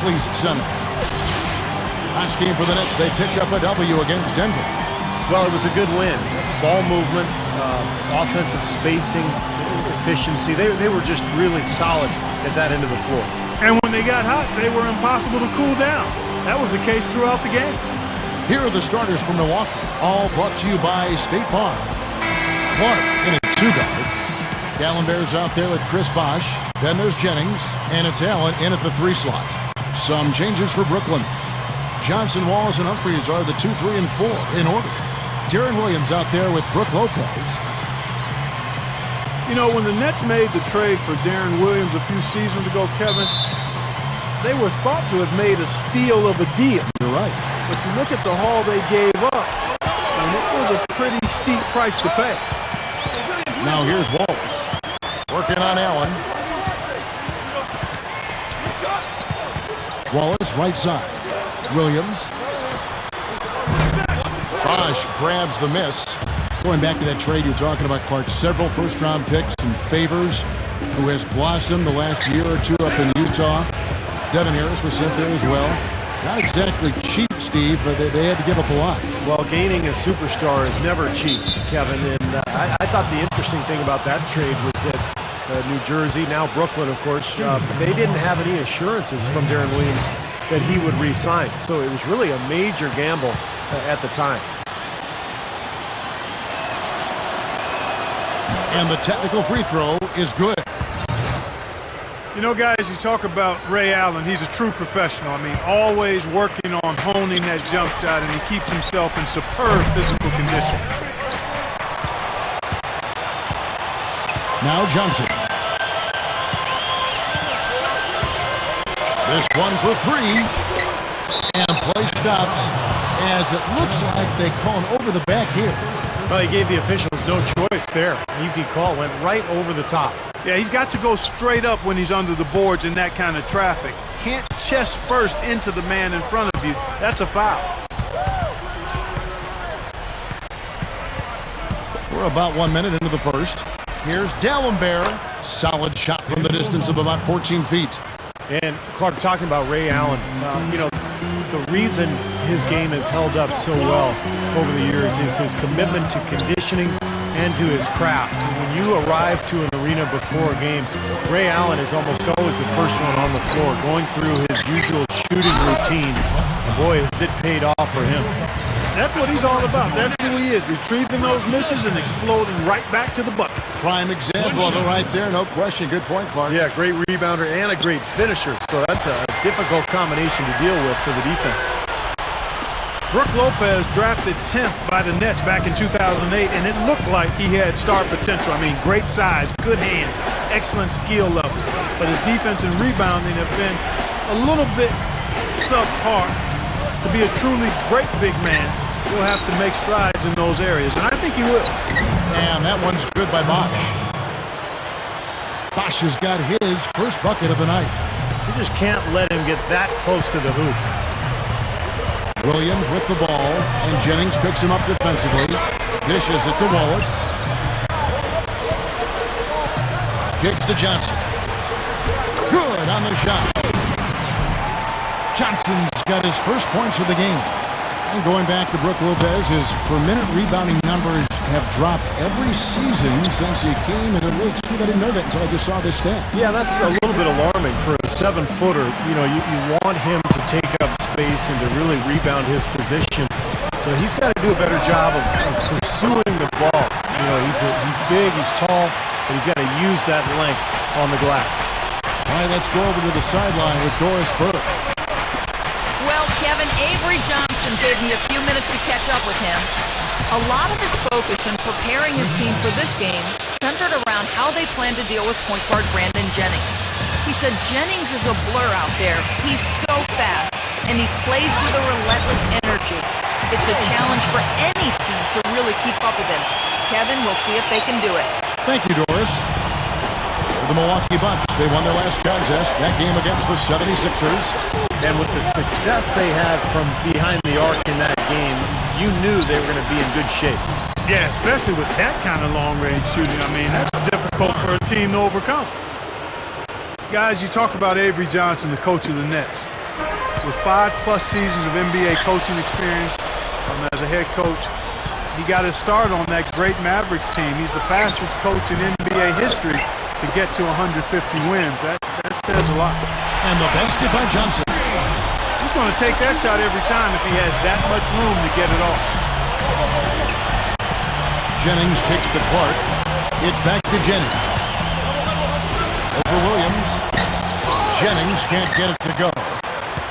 Barkley's at center. Last game for the Nets, they picked up a W against Denver. Well, it was a good win. Ball movement, offensive spacing, efficiency. They were just really solid at that end of the floor. And when they got hot, they were impossible to cool down. That was the case throughout the game. Here are the starters from Milwaukee, all brought to you by State Farm. Clark in a 2-guard. Gallenberg's out there with Chris Bosh. Then there's Jennings, and it's Allen in at the 3 slot. Some changes for Brooklyn. Johnson, Walls, and Humphries are the 2, 3, and 4 in order. Deron Williams out there with Brook Lopez. You know, when the Nets made the trade for Deron Williams a few seasons ago, Kevin, they were thought to have made a steal of a deal. You're right. But you look at the haul they gave up, and it was a pretty steep price to pay. Now here's Wallace. Working on Allen. Wallace, right side. Williams. Bosh grabs the miss. Going back to that trade you're talking about, Clark, several first-round picks and Favors, who has blossomed the last year or two up in Utah. Devin Harris was sent there as well. Not exactly cheap, Steve, but they had to give up a lot. Well, gaining a superstar is never cheap, Kevin. And I thought the interesting thing about that trade was that New Jersey, now Brooklyn, of course, they didn't have any assurances from Deron Williams that he would re-sign. So it was really a major gamble at the time. And the technical free throw is good. You know, guys, you talk about Ray Allen. He's a true professional. I mean, always working on honing that jump shot, and he keeps himself in superb physical condition. Now Johnson. This one for 3. And play stops as it looks like they call an over the back here. Well, he gave the officials no choice there. Easy call, went right over the top. Yeah, he's got to go straight up when he's under the boards in that kind of traffic. Can't chest first into the man in front of you. That's a foul. We're about 1 minute into the first. Here's Gallenberg. Solid shot from the distance of about 14 feet. And Clark, talking about Ray Allen, you know, the reason his game has held up so well over the years is his commitment to conditioning and to his craft. When you arrive to an arena before a game, Ray Allen is almost always the first one on the floor, going through his usual shooting routine. Boy, has it paid off for him. That's what he's all about. That's who he is, retrieving those misses and exploding right back to the bucket. Prime example of it right there, no question. Good point, Clark. Yeah, great rebounder and a great finisher. So that's a difficult combination to deal with for the defense. Brook Lopez drafted 10th by the Nets back in 2008, and it looked like he had star potential. I mean, great size, good hands, excellent skill level. But his defense and rebounding have been a little bit subpar. To be a truly great big man, he'll have to make strides in those areas, and I think he will. And that one's good by Bosh. Bosh has got his first bucket of the night. You just can't let him get that close to the hoop. Williams with the ball, and Jennings picks him up defensively. Dishes it to Wallace. Kicks to Johnson. Good on the shot. Johnson's got his first points of the game. And going back to Brook Lopez, his per-minute rebounding numbers have dropped every season since he came into the league. Steve, I didn't know that until I just saw this stat. Yeah, that's a little bit alarming for a 7-footer. You know, you want him to take up space and to really rebound his position. So he's got to do a better job of pursuing the ball. You know, he's big, he's tall, but he's got to use that length on the glass. All right, let's go over to the sideline with Doris Burke. Well, Kevin, Avery Johnson gave me a few minutes to catch up with him. A lot of his focus in preparing his team for this game centered around how they plan to deal with point guard Brandon Jennings. He said Jennings is a blur out there. He's so fast, and he plays with a relentless energy. It's a challenge for any team to really keep up with him. Kevin, we'll see if they can do it. Thank you, Doris. For the Milwaukee Bucks, they won their last contest, that game against the 76ers. And with the success they had from behind the arc in that game, you knew they were going to be in good shape. Yeah, especially with that kind of long-range shooting. I mean, that's difficult for a team to overcome. Guys, you talk about Avery Johnson, the coach of the Nets. with 5+ seasons of NBA coaching experience as a head coach. He got his start on that great Mavericks team. He's the fastest coach in NBA history to get to 150 wins. That says a lot. And the basket by Johnson. He's going to take that shot every time if he has that much room to get it off. Jennings picks to Clark. It's back to Jennings. Over Williams. Jennings can't get it to go.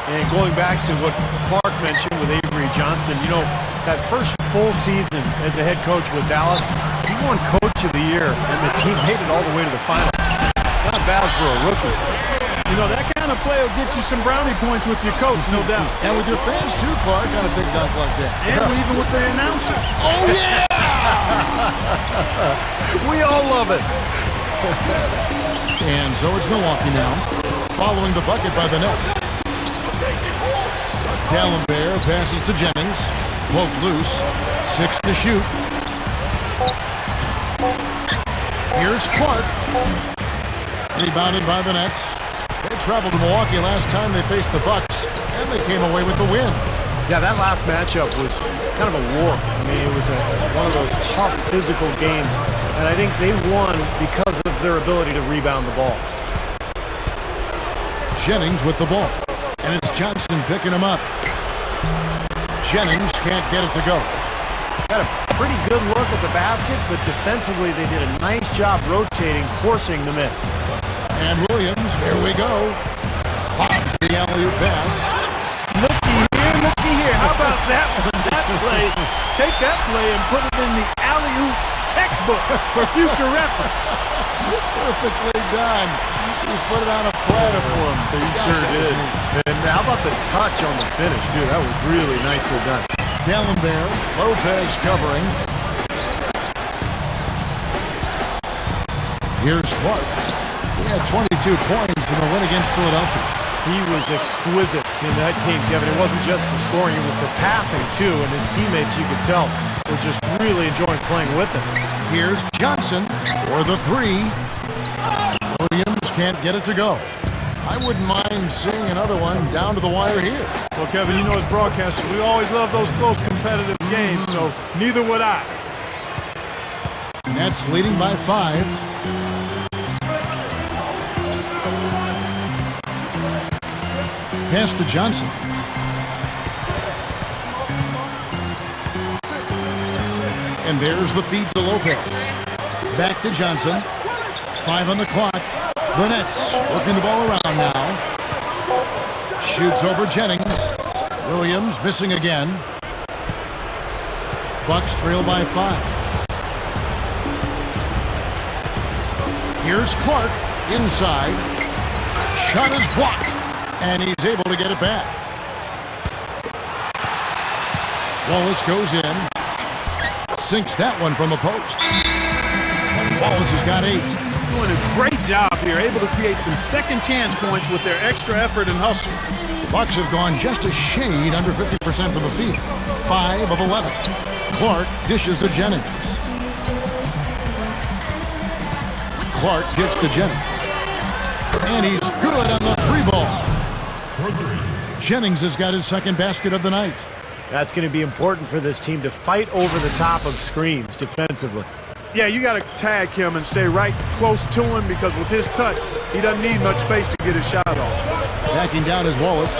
And going back to what Clark mentioned with Avery Johnson, you know, that first full season as a head coach with Dallas, he won Coach of the Year, and the team made it all the way to the finals. Not bad for a rookie. You know, that kind of play will get you some brownie points with your coach, no doubt. And with your fans, too, Clark, on a big dunk like that. And even with the announcers. Oh, yeah! We all love it. And so it's Milwaukee now, following the bucket by the Nets. D'Alembert passes to Jennings. Poke loose. 6 to shoot. Here's Clark. Rebounded by the Nets. They traveled to Milwaukee last time they faced the Bucks, and they came away with the win. Yeah, that last matchup was kind of a war. I mean, it was one of those tough physical games, and I think they won because of their ability to rebound the ball. Jennings with the ball, and it's Johnson picking him up. Jennings can't get it to go. Got a pretty good look at the basket, but defensively they did a nice job rotating, forcing the miss. And Williams, here we go. Pops the alley-oop pass. Looky here. How about that one? That play. Take that play and put it in the alley-oop textbook for future reference. Perfectly done. He put it on a platter for him. He sure did. And how about the touch on the finish, too? That was really nicely done. D'Alembert, Lopez covering. Here's Clark. He had 22 points in the win against Philadelphia. He was exquisite in that game, Kevin. It wasn't just the scoring, it was the passing, too. And his teammates, you could tell, were just really enjoying playing with him. Here's Johnson for the 3. Williams can't get it to go. I wouldn't mind seeing another one down to the wire here. Well, Kevin, you know as broadcasters, we always love those close competitive games, so neither would I. Nets leading by 5. Pass to Johnson. And there's the feed to Lopez. Back to Johnson. 5 on the clock. The Nets working the ball around now. Shoots over Jennings. Williams missing again. Bucks trail by 5. Here's Clark inside. Shot is blocked. And he's able to get it back. Wallace goes in. Sinks that one from the post. And Wallace has got 8. Doing a great job here, able to create some second chance points with their extra effort and hustle. The Bucks have gone just a shade under 50% from the field. 5 of 11. Clark dishes to Jennings. Clark gets to Jennings. And he's good on the 3-ball. Jennings has got his second basket of the night. That's going to be important for this team to fight over the top of screens defensively. Yeah, you got to tag him and stay right close to him because with his touch, he doesn't need much space to get his shot off. Backing down is Wallace.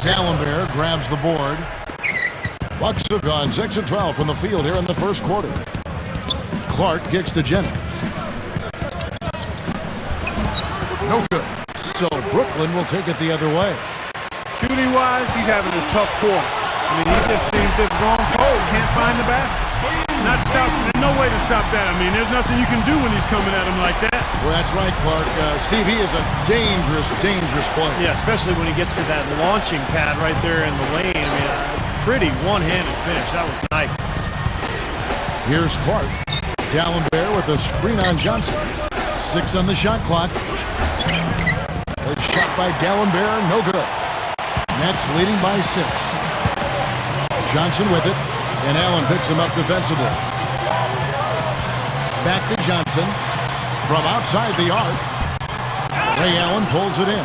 D'Alembert grabs the board. Bucks have gone 6 of 12 from the field here in the first quarter. Clark kicks to Jennings. No good. So Brooklyn will take it the other way. Shooting-wise, he's having a tough quarter. I mean, he just seems to have gone cold. Can't find the basket. Not stop. There's no way to stop that. I mean, there's nothing you can do when he's coming at him like that. Well, that's right, Clark. Steve, he is a dangerous, dangerous player. Yeah, especially when he gets to that launching pad right there in the lane. I mean, pretty one-handed finish. That was nice. Here's Clark. D'Alembert with a screen on Johnson. 6 on the shot clock. Good shot by D'Alembert, no good. Nets leading by 6. Johnson with it, and Allen picks him up defensively. Back to Johnson from outside the arc. Ray Allen pulls it in.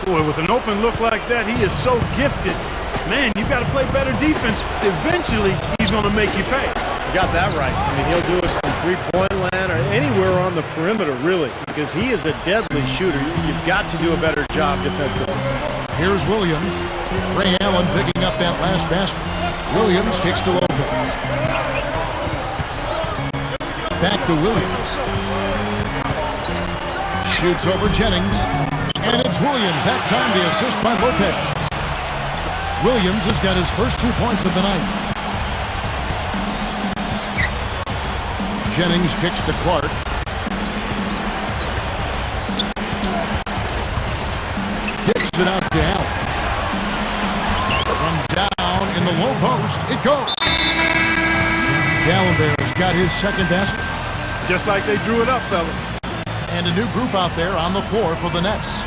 Boy, with an open look like that, he is so gifted. Man, you've got to play better defense. Eventually, he's going to make you pay. You got that right. I mean, he'll do it from three-point land or anywhere on the perimeter, really, because he is a deadly shooter. You've got to do a better job defensively. Here's Williams. Ray Allen picking up that last basket. Williams kicks to Lopez. Back to Williams. Shoots over Jennings. And it's Williams. That time the assist by Lopez. Williams has got his first 2 points of the night. Jennings kicks to Clark. Kicks it out to Allen. From down in the low post, it goes. Gallenber's got his second basket. Just like they drew it up, fellas. And a new group out there on the floor for the Nets.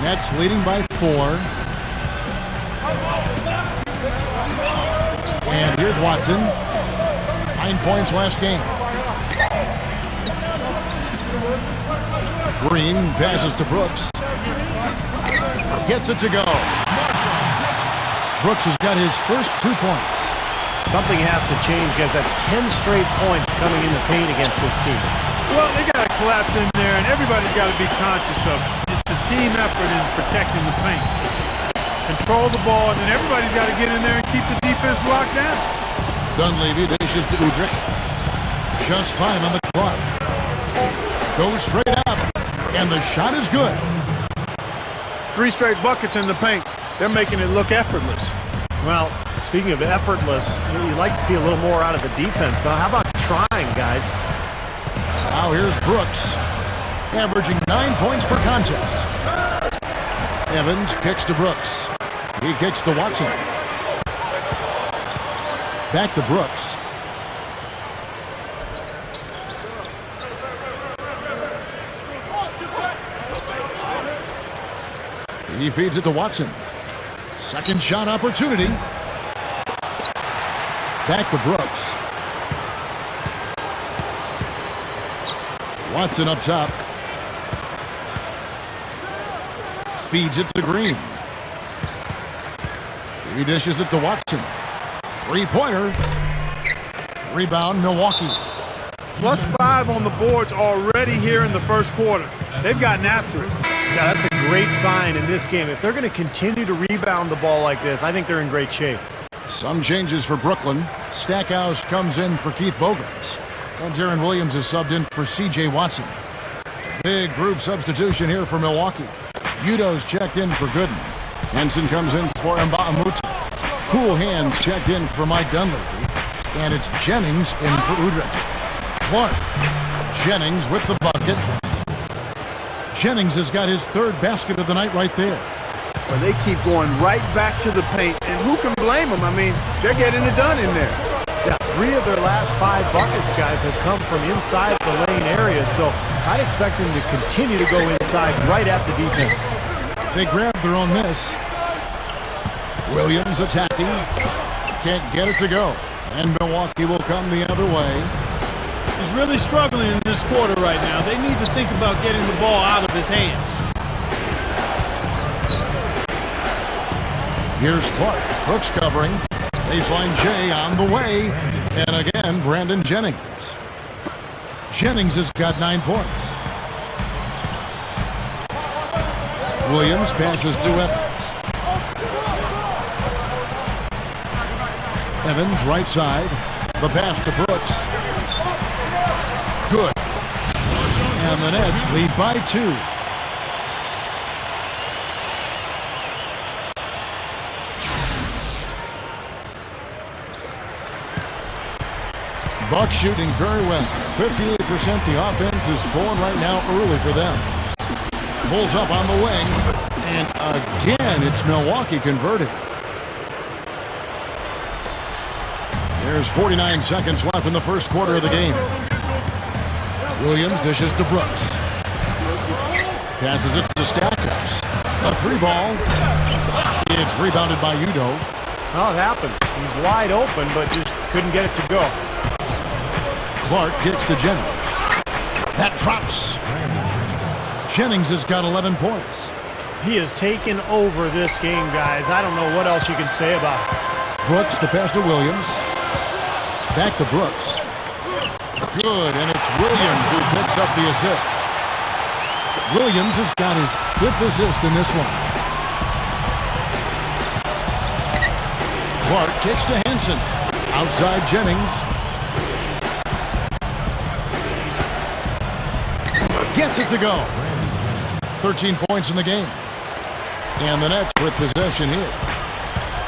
Nets leading by 4. And here's Watson. 9 points last game. Green passes to Brooks. Gets it to go. Brooks has got his first 2 points. Something has to change, guys. That's 10 straight points coming in the paint against this team. Well, they got to collapse in there, and everybody's got to be conscious of it. It's a team effort in protecting the paint. Control the ball, and then everybody's got to get in there and keep the defense locked down. Dunleavy dishes to Udrich. Just 5 on the clock. Goes straight up, and the shot is good. 3 straight buckets in the paint. They're making it look effortless. Well, speaking of effortless, you'd like to see a little more out of the defense. How about trying, guys? Now here's Brooks, averaging 9 points per contest. Evans kicks to Brooks. He kicks to Watson. Back to Brooks. He feeds it to Watson. Second shot opportunity. Back to Brooks. Watson up top. Feeds it to Green. He dishes it to Watson. Three-pointer. Rebound, Milwaukee. +5 on the boards already here in the first quarter. They've gotten after it. Yeah, that's a great sign in this game. If they're going to continue to rebound the ball like this, I think they're in great shape. Some changes for Brooklyn. Stackhouse comes in for Keith Bogert. And Darren Williams is subbed in for C.J. Watson. Big group substitution here for Milwaukee. Udo's checked in for Gooden. Henson comes in for Mba'amoute. Cool Hands checked in for Mike Dunleavy. And it's Jennings in for Udrich. Clark. Jennings with the bucket. Jennings has got his third basket of the night right there. Well, they keep going right back to the paint, and who can blame them? I mean, they're getting it done in there. Yeah, 3 of their last 5 buckets, guys, have come from inside the lane area, so I'd expect them to continue to go inside right at the defense. They grab their own miss. Williams attacking. Can't get it to go. And Milwaukee will come the other way. He's really struggling in this quarter right now. They need to think about getting the ball out of his hand. Here's Clark. Brooks covering. Baseline J on the way. And again, Brandon Jennings. Jennings has got 9 points. Williams passes to Evans. Evans, right side. The pass to Brooks. Good. And the Nets lead by 2. Bucks shooting very well. 58%. The offense is falling right now early for them. Pulls up on the wing. And again, it's Milwaukee converting. There's 49 seconds left in the first quarter of the game. Williams dishes to Brooks. Passes it to Stackhouse. A three ball. It's rebounded by Udo. Oh, it happens. He's wide open, but just couldn't get it to go. Clark gets to Jennings. That drops. Jennings has got 11 points. He has taken over this game, guys. I don't know what else you can say about it. Brooks, the pass to Williams. Back to Brooks. Good, and it's Williams who picks up the assist. Williams has got his 5th assist in this one. Clark kicks to Hansen. Outside Jennings. Gets it to go. 13 points in the game. And the Nets with possession here.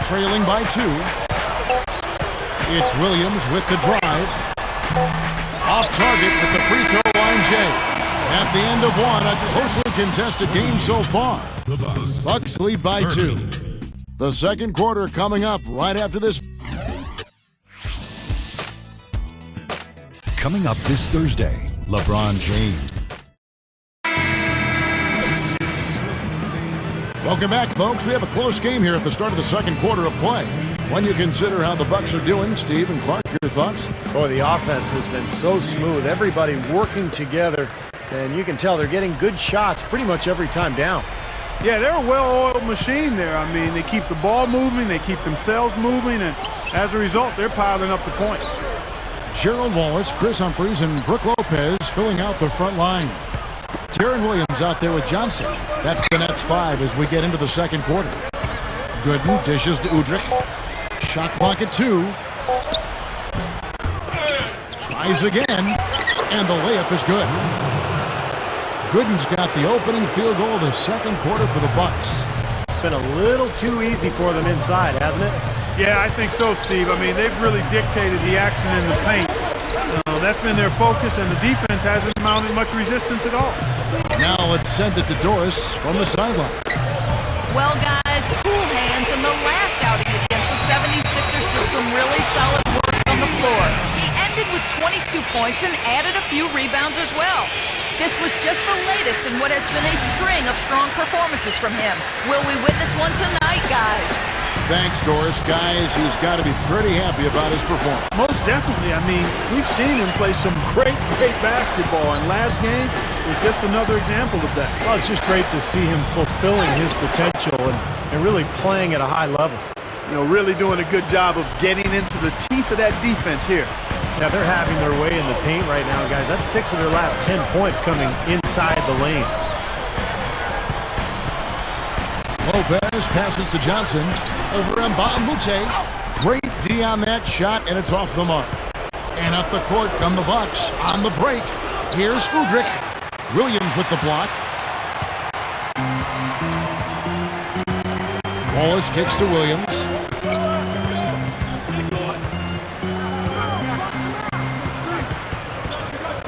Trailing by 2. It's Williams with the drive. Off target with the free throw line, Jay. At the end of one, a closely contested game so far. Bucks lead by 2. The second quarter coming up right after this. Coming up this Thursday, LeBron James. Welcome back, folks. We have a close game here at the start of the second quarter of play. When you consider how the Bucks are doing, Steve and Clark, your thoughts? Boy, the offense has been so smooth. Everybody working together, and you can tell they're getting good shots pretty much every time down. Yeah, they're a well-oiled machine there. I mean, they keep the ball moving, they keep themselves moving, and as a result, they're piling up the points. Gerald Wallace, Chris Humphries, and Brook Lopez filling out the front line. Tyron Williams out there with Johnson. That's the Nets 5 as we get into the second quarter. Gooden dishes to Udrich. Shot clock at 2. Tries again, and the layup is good. Gooden's got the opening field goal of the second quarter for the Bucks. Been a little too easy for them inside, hasn't it? Yeah, I think so, Steve. I mean, they've really dictated the action in the paint. That's been their focus, and the defense hasn't mounted much resistance at all. Now let's send it to Doris from the sideline. Well, guys, cool hands in the last outing against the 76ers did some really solid work on the floor. He ended with 22 points and added a few rebounds as well. This was just the latest in what has been a string of strong performances from him. Will we witness one tonight, guys? Thanks, Doris. Guys, he's got to be pretty happy about his performance. Most definitely. I mean, we've seen him play some great basketball, and last game was just another example of that. Well, it's just great to see him fulfilling his potential and really playing at a high level. You know, really doing a good job of getting into the teeth of that defense here. Yeah, they're having their way in the paint right now, guys. That's 6 of their last 10 points coming inside the lane. Lopez passes to Johnson. Over Mbamute. Great D on that shot, and it's off the mark. And up the court come the Bucks on the break. Here's Udrich. Williams with the block. Wallace kicks to Williams.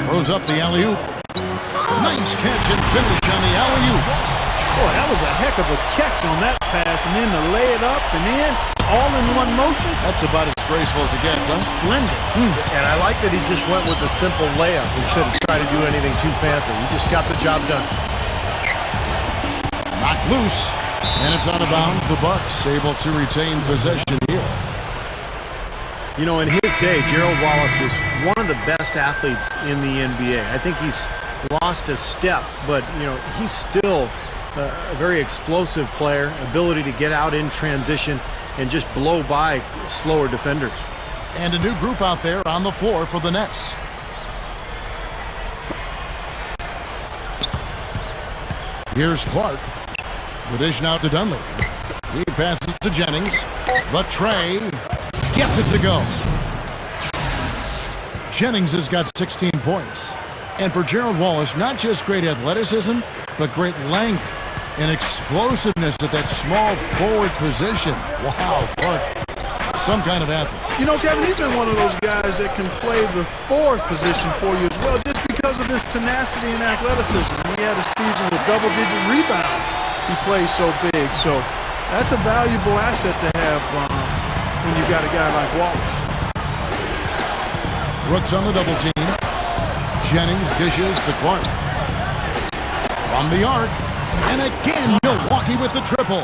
Throws up the alley-oop. Nice catch and finish on the alley-oop. Boy, that was a heck of a catch on that pass, and then to lay it up and in, all in one motion. That's about as graceful as it gets, huh? Splendid. And I like that he just went with a simple layup instead of trying to do anything too fancy. He just got the job done. Knocked loose, and it's out of bounds. The Bucks able to retain possession here. You know, in his day, Gerald Wallace was one of the best athletes in the NBA. I think he's lost a step, but, you know, he's still a very explosive player, ability to get out in transition and just blow by slower defenders. And a new group out there on the floor for the Nets. Here's Clark. The dish now to Dunley. He passes to Jennings. The tray. Gets it to go. Jennings has got 16 points. And for Gerald Wallace, not just great athleticism, but great length and explosiveness at that small forward position. Wow, Clark, some kind of athlete. You know, Kevin, he's been one of those guys that can play the forward position for you as well, just because of his tenacity and athleticism. And he had a season with double-digit rebounds. He plays so big, so that's a valuable asset to have when you've got a guy like Wallace. Brooks on the double team. Jennings dishes to Clark. From the arc. And again, Milwaukee with the triple.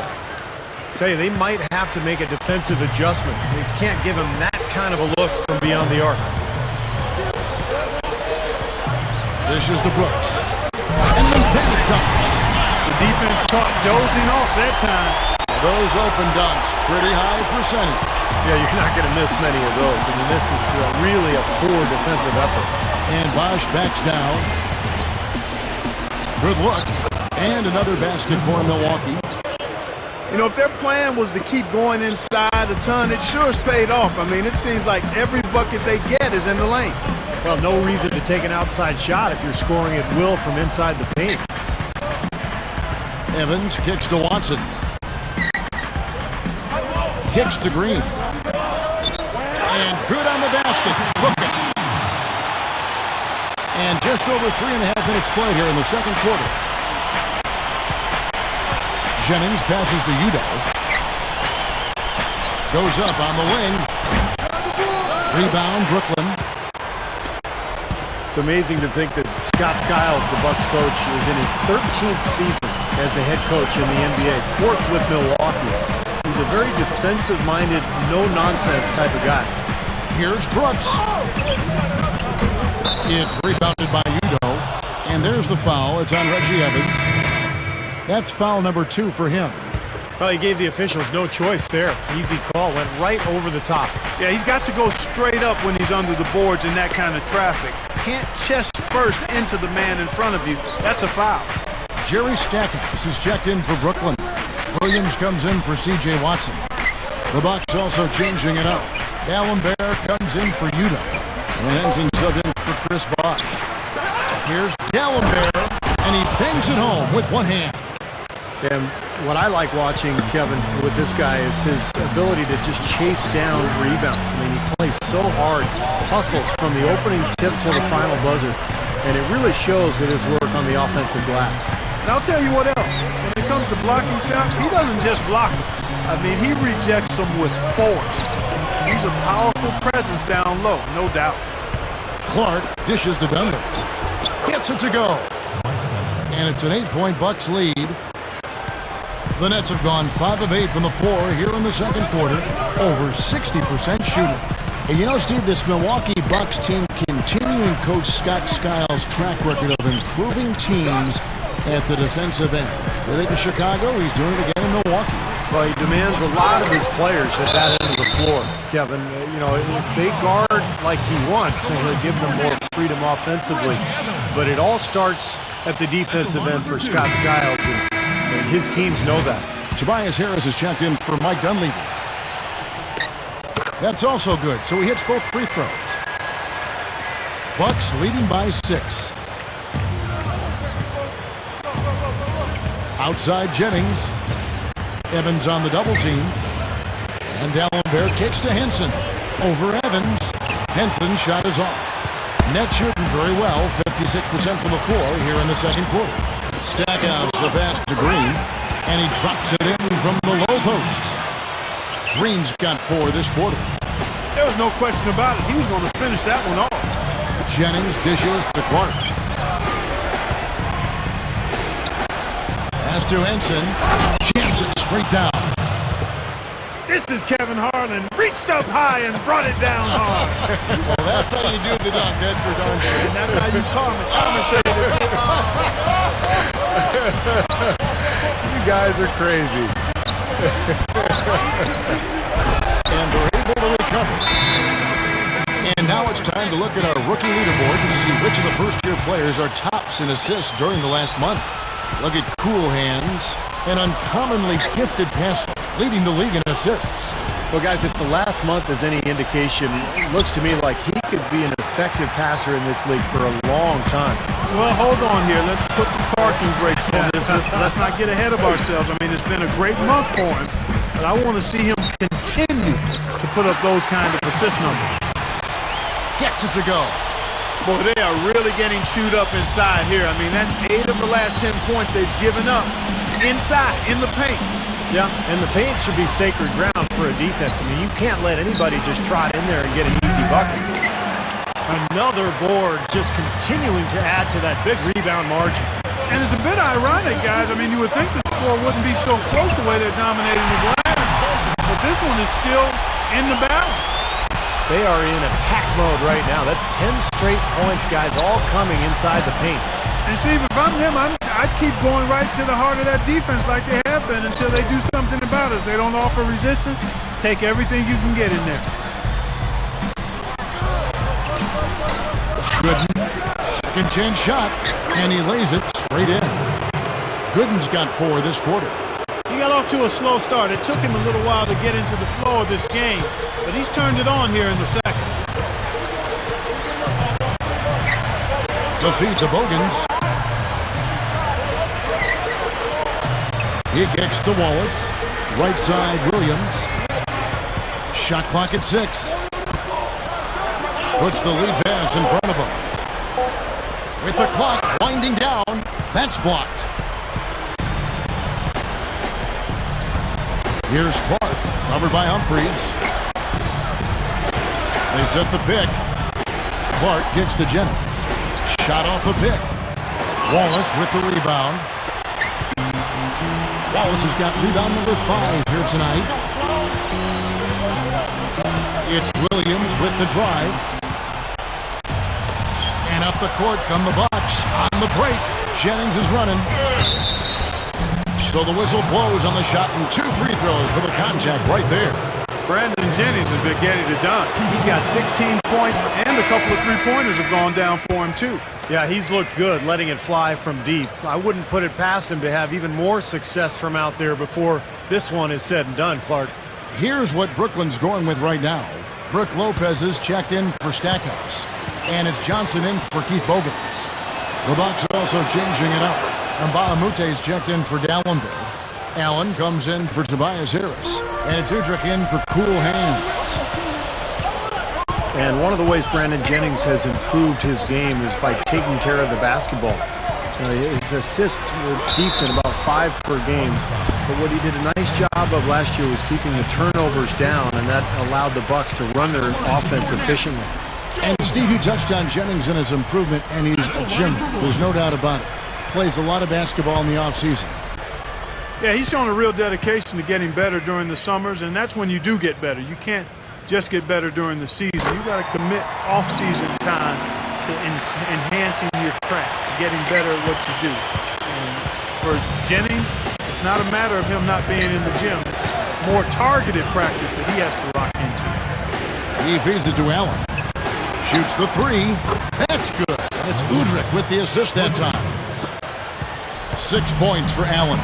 Tell you, they might have to make a defensive adjustment. They can't give him that kind of a look from beyond the arc. This is the Brooks. And then that comes. The defense caught dozing off that time. Those open dunks, pretty high percentage. Yeah, you're not going to miss many of those. I mean, this is really a poor defensive effort. And Bosh backs down. Good look. And another basket for Milwaukee. You know, if their plan was to keep going inside a ton, it sure has paid off. I mean, it seems like every bucket they get is in the lane. Well, no reason to take an outside shot if you're scoring at will from inside the paint. Evans kicks to Watson. Kicks to Green. And good on the basket. Look at it. And just over 3.5 minutes played here in the second quarter. Jennings passes to Udo. Goes up on the wing. Rebound, Brooklyn. It's amazing to think that Scott Skiles, the Bucks coach, is in his 13th season as a head coach in the NBA, 4th with Milwaukee. He's a very defensive-minded, no-nonsense type of guy. Here's Brooks. It's rebounded by Udo. And there's the foul. It's on Reggie Evans. That's foul number 2 for him. Well, he gave the officials no choice there. Easy call. Went right over the top. Yeah, he's got to go straight up when he's under the boards in that kind of traffic. Can't chest first into the man in front of you. That's a foul. Jerry Stackhouse is checked in for Brooklyn. Williams comes in for C.J. Watson. The Bucks also changing it up. D'Alembert comes in for Udo. And Henson subbed in for Chris Bosh. Here's D'Alembert, and he bangs it home with one hand. And what I like watching, Kevin, with this guy is his ability to just chase down rebounds. I mean, he plays so hard, hustles from the opening tip to the final buzzer, and it really shows with his work on the offensive glass. And I'll tell you what else. When it comes to blocking shots, he doesn't just block them. I mean, he rejects them with force. He's a powerful presence down low, no doubt. Clark dishes to Dunlap. Gets it to go. And it's an 8-point Bucks lead. The Nets have gone 5 of 8 from the floor here in the second quarter. Over 60% shooting. And you know, Steve, this Milwaukee Bucks team continuing Coach Scott Skiles' track record of improving teams at the defensive end. Did it in Chicago, he's doing it again in Milwaukee. Well, he demands a lot of his players at that end of the floor, Kevin. You know, if they guard like he wants, then he'll give them more freedom offensively. But it all starts at the defensive end for Scott Skiles, and his teams know that. Tobias Harris is checked in for Mike Dunleavy. That's also good, so he hits both free throws. Bucks leading by 6. Outside Jennings. Evans on the double team. And D'Alembert kicks to Henson. Over Evans. Henson shot is off. Net shooting very well. 56% from the floor here in the second quarter. Stackhouse the pass to Green. And he drops it in from the low post. Green's got 4 this quarter. There was no question about it. He was going to finish that one off. Jennings dishes to Clark. Pass to Henson. Jams it straight down. This is Kevin Harlan. Reached up high and brought it down hard. Well, that's how you do the dunk. That's for darn sure. And that's how you commentate it. You guys are crazy. And they're able to recover. And now it's time to look at our rookie leaderboard to see which of the first-year players are tops in assists during the last month. Look at Cool Hands, an uncommonly gifted passer, leading the league in assists. Well, guys, if the last month is any indication, it looks to me like he could be an effective passer in this league for a long time. Well, hold on here. Let's put the parking brakes on this. Let's not get ahead of ourselves. I mean, it's been a great month for him, but I want to see him continue to put up those kind of assist numbers. Gets it to go. Boy, they are really getting chewed up inside here. I mean, that's 8 of the last 10 points they've given up inside, in the paint. Yeah, and the paint should be sacred ground for a defense. I mean, you can't let anybody just trot in there and get an easy bucket. Another board just continuing to add to that big rebound margin. And it's a bit ironic, guys. I mean, you would think the score wouldn't be so close the way they're dominating the glass, but this one is still in the battle. They are in attack mode right now. That's 10 straight points, guys, all coming inside the paint. And Steve, if I'm them, I'd keep going right to the heart of that defense like they have been until they do something about it. If they don't offer resistance, take everything you can get in there. Gooden, second chance shot, and he lays it straight in. Gooden's got 4 this quarter. He got off to a slow start. It took him a little while to get into the flow of this game, but he's turned it on here in the second. The feed to Bogans. He kicks to Wallace. Right side, Williams. Shot clock at 6. Puts the lead pass in front of him. With the clock winding down, that's blocked. Here's Clark, covered by Humphries. They set the pick. Clark kicks to Jennings. Shot off the pick. Wallace with the rebound. Wallace has got rebound number 5 here tonight. It's Williams with the drive. And up the court come the Bucks. On the break, Jennings is running. So the whistle blows on the shot and 2 free throws for the contact right there. Brandon Jennings has been getting it done. He's got 16 points and a couple of three-pointers have gone down for him too. Yeah, he's looked good letting it fly from deep. I wouldn't put it past him to have even more success from out there before this one is said and done, Clark. Here's what Brooklyn's going with right now. Brook Lopez is checked in for Stackhouse. And it's Johnson in for Keith Bogans. The Bucks are also changing it up. Nba2K13 is checked in for Dallenberg. Allen comes in for Tobias Harris. And it's Udrich in for Cool Hands. And one of the ways Brandon Jennings has improved his game is by taking care of the basketball. His assists were decent, about 5 per game. But what he did a nice job of last year was keeping the turnovers down, and that allowed the Bucks to run their offense efficiently. And Steve, you touched on Jennings and his improvement, and he's a gym. There's no doubt about it. Plays a lot of basketball in the offseason. Yeah, he's shown a real dedication to getting better during the summers, and that's when you do get better. You can't just get better during the season. You got to commit off-season time to enhancing your craft, getting better at what you do. And for Jennings, it's not a matter of him not being in the gym. It's more targeted practice that he has to rock into. He feeds it to Allen. Shoots the 3. That's good. And it's Udrich with the assist that time. 6 points for Allen.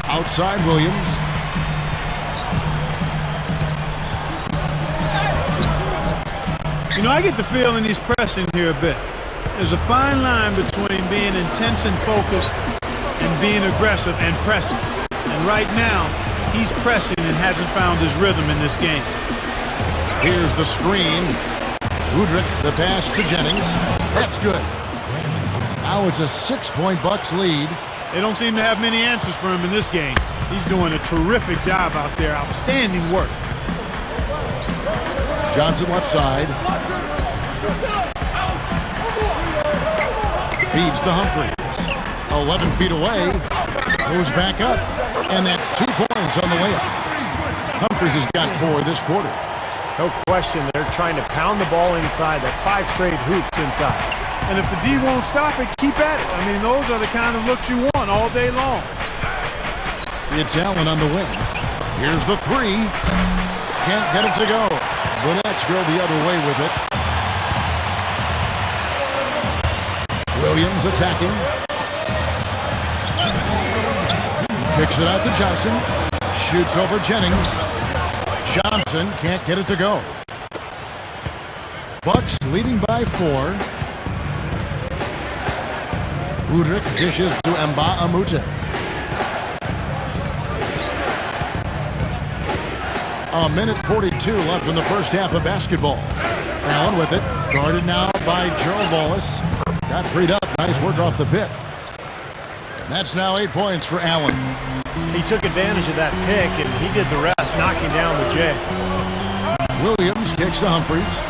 Outside Williams. You know, I get the feeling he's pressing here a bit. There's a fine line between being intense and focused and being aggressive and pressing. And right now, he's pressing and hasn't found his rhythm in this game. Here's the screen. Udrich, the pass to Jennings. That's good. Now it's a 6-point Bucks lead. They don't seem to have many answers for him in this game. He's doing a terrific job out there. Outstanding work. Johnson left side. Feeds to Humphries. 11 feet away. Goes back up. And that's 2 points on the way up. Humphries has got 4 this quarter. No question, they're trying to pound the ball inside. That's 5 straight hoops inside. And if the D won't stop it, keep at it. I mean, those are the kind of looks you want all day long. It's Allen on the wing. Here's the 3. Can't get it to go. Burnett's go the other way with it. Williams attacking. Kicks it out to Johnson. Shoots over Jennings. Johnson can't get it to go. Bucks leading by 4. Udrich dishes to Nba2K13. A minute 42 left in the first half of basketball. Allen with it. Guarded now by Gerald Wallace. Got freed up. Nice work off the pick. That's now 8 points for Allen. He took advantage of that pick, and he did the rest, knocking down the J. Williams kicks to Humphries.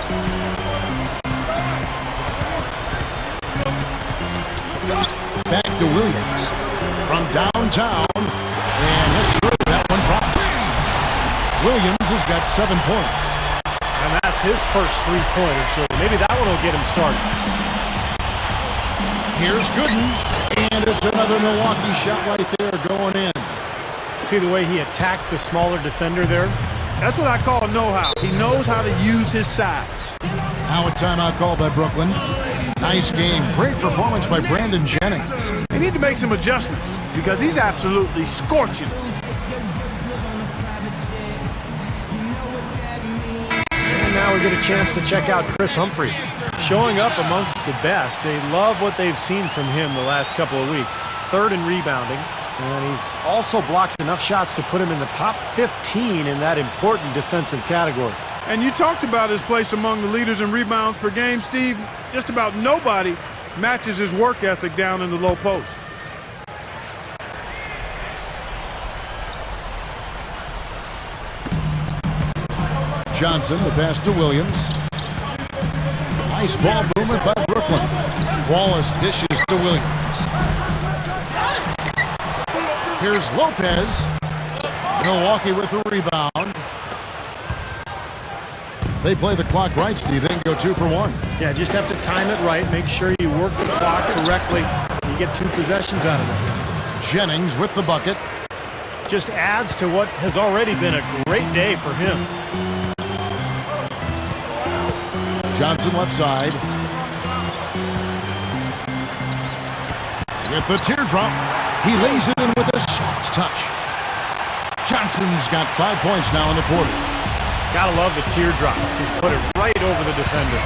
Williams from downtown. And yes, sir, that one drops. Williams has got 7 points. And that's his first three-pointer, so maybe that one will get him started. Here's Gooden, and it's another Milwaukee shot right there going in. See the way he attacked the smaller defender there? That's what I call know-how. He knows how to use his size. Now a timeout called by Brooklyn. Nice game. Great performance by Brandon Jennings. They need to make some adjustments because he's absolutely scorching. And now we get a chance to check out Chris Humphries. Showing up amongst the best. They love what they've seen from him the last couple of weeks. Third in rebounding. And he's also blocked enough shots to put him in the top 15 in that important defensive category. And you talked about his place among the leaders in rebounds per game, Steve. Just about nobody matches his work ethic down in the low post. Johnson, the pass to Williams. Nice ball movement by Brooklyn. Wallace dishes to Williams. Here's Lopez. Milwaukee with the rebound. They play the clock right, Steve. They can go 2 for 1. Yeah, just have to time it right. Make sure you work the clock correctly. You get 2 possessions out of this. Jennings with the bucket. Just adds to what has already been a great day for him. Johnson left side. With the teardrop. He lays it in with a soft touch. Johnson's got 5 points now in the quarter. Gotta love the teardrop. He put it right over the defender.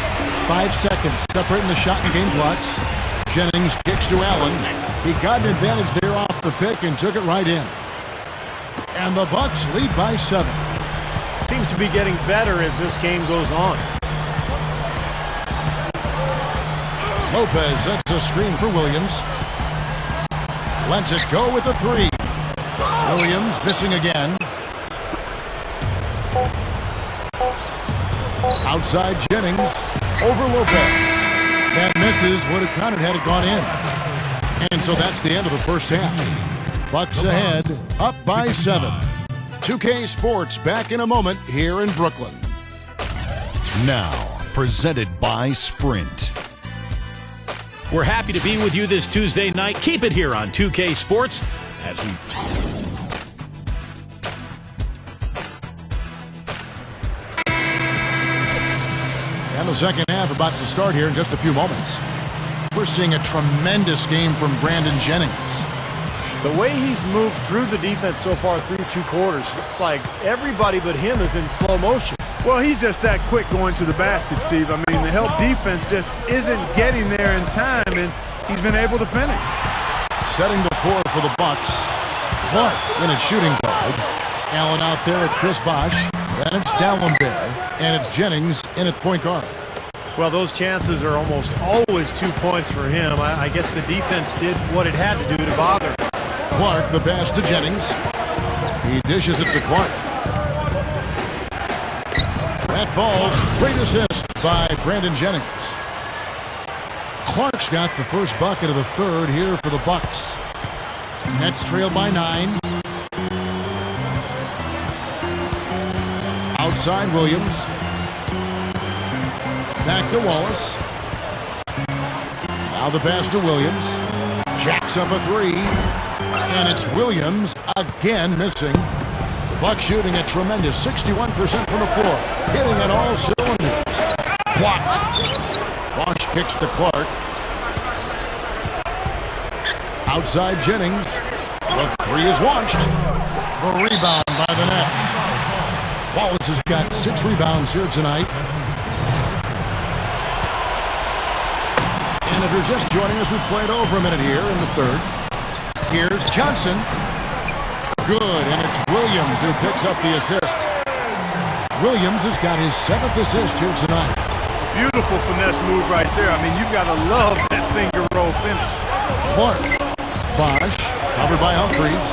5 seconds separating the shot and game clocks. Jennings kicks to Allen. He got an advantage there off the pick and took it right in. And the Bucks lead by 7. Seems to be getting better as this game goes on. Lopez sets a screen for Williams. Lets it go with a 3. Williams missing again. Outside Jennings. Over Lopez. That misses. Would have counted had it gone in. And so that's the end of the first half. Bucks ahead, up by 7. 2K Sports back in a moment here in Brooklyn. Now, presented by Sprint. We're happy to be with you this Tuesday night. Keep it here on 2K Sports as we... And the second half about to start here in just a few moments. We're seeing a tremendous game from Brandon Jennings. The way he's moved through the defense so far through 2 quarters, it's like everybody but him is in slow motion. Well, he's just that quick going to the basket, Steve. I mean, the help defense just isn't getting there in time, and he's been able to finish. Setting the floor for the Bucks. Clark in its shooting guard. Allen out there with Chris Bosh. Then it's Dallenberg, and it's Jennings in at point guard. Well, those chances are almost always 2 points for him. I guess the defense did what it had to do to bother. Clark, the pass to Jennings. He dishes it to Clark. That falls. Great assist by Brandon Jennings. Clark's got the first bucket of the third here for the Bucks. Nets trailed by 9. Outside Williams. Back to Wallace. Now the pass to Williams. Jacks up a 3. And it's Williams again missing. The Bucks shooting a tremendous 61% from the floor. Hitting at all cylinders. Blocked. Bosh kicks to Clark. Outside Jennings. The 3 is launched. The rebound by the Nets. Wallace has got 6 rebounds here tonight. And if you're just joining us, we played over a minute here in the third. Here's Johnson. Good, and it's Williams who picks up the assist. Williams has got his 7th assist here tonight. Beautiful finesse move right there. I mean, you've got to love that finger roll finish. Clark. Bosh, covered by Humphries.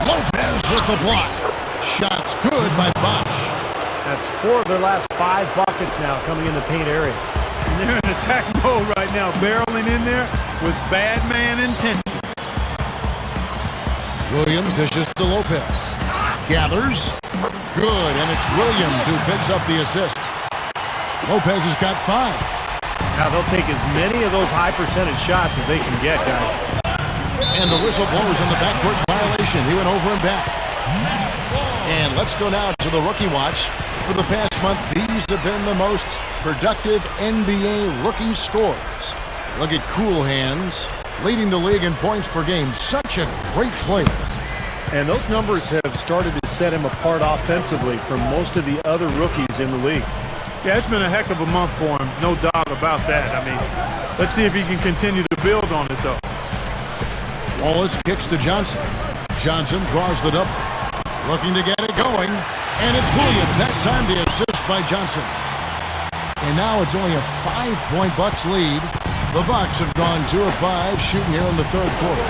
Lopez with the block. Shots good by Bosh. That's 4 of their last 5 buckets now coming in the paint area. And they're in attack mode right now, barreling in there with bad man intention. Williams dishes to Lopez. Gathers. Good, and it's Williams who picks up the assist. Lopez has got 5. Now they'll take as many of those high percentage shots as they can get, guys. And the whistle blows on the backcourt violation. He went over and back. And let's go now to the rookie watch. For the past month, these have been the most productive NBA rookie scores. Look at Cool Hands, leading the league in points per game. Such a great player. And those numbers have started to set him apart offensively from most of the other rookies in the league. Yeah, it's been a heck of a month for him, no doubt about that. I mean, let's see if he can continue to build on it, though. Wallace kicks to Johnson. Johnson draws the double. Looking to get it going. And it's Williams. That time the assist by Johnson. And now it's only a 5-point Bucks lead. The Bucks have gone 2 of 5 shooting here in the third quarter.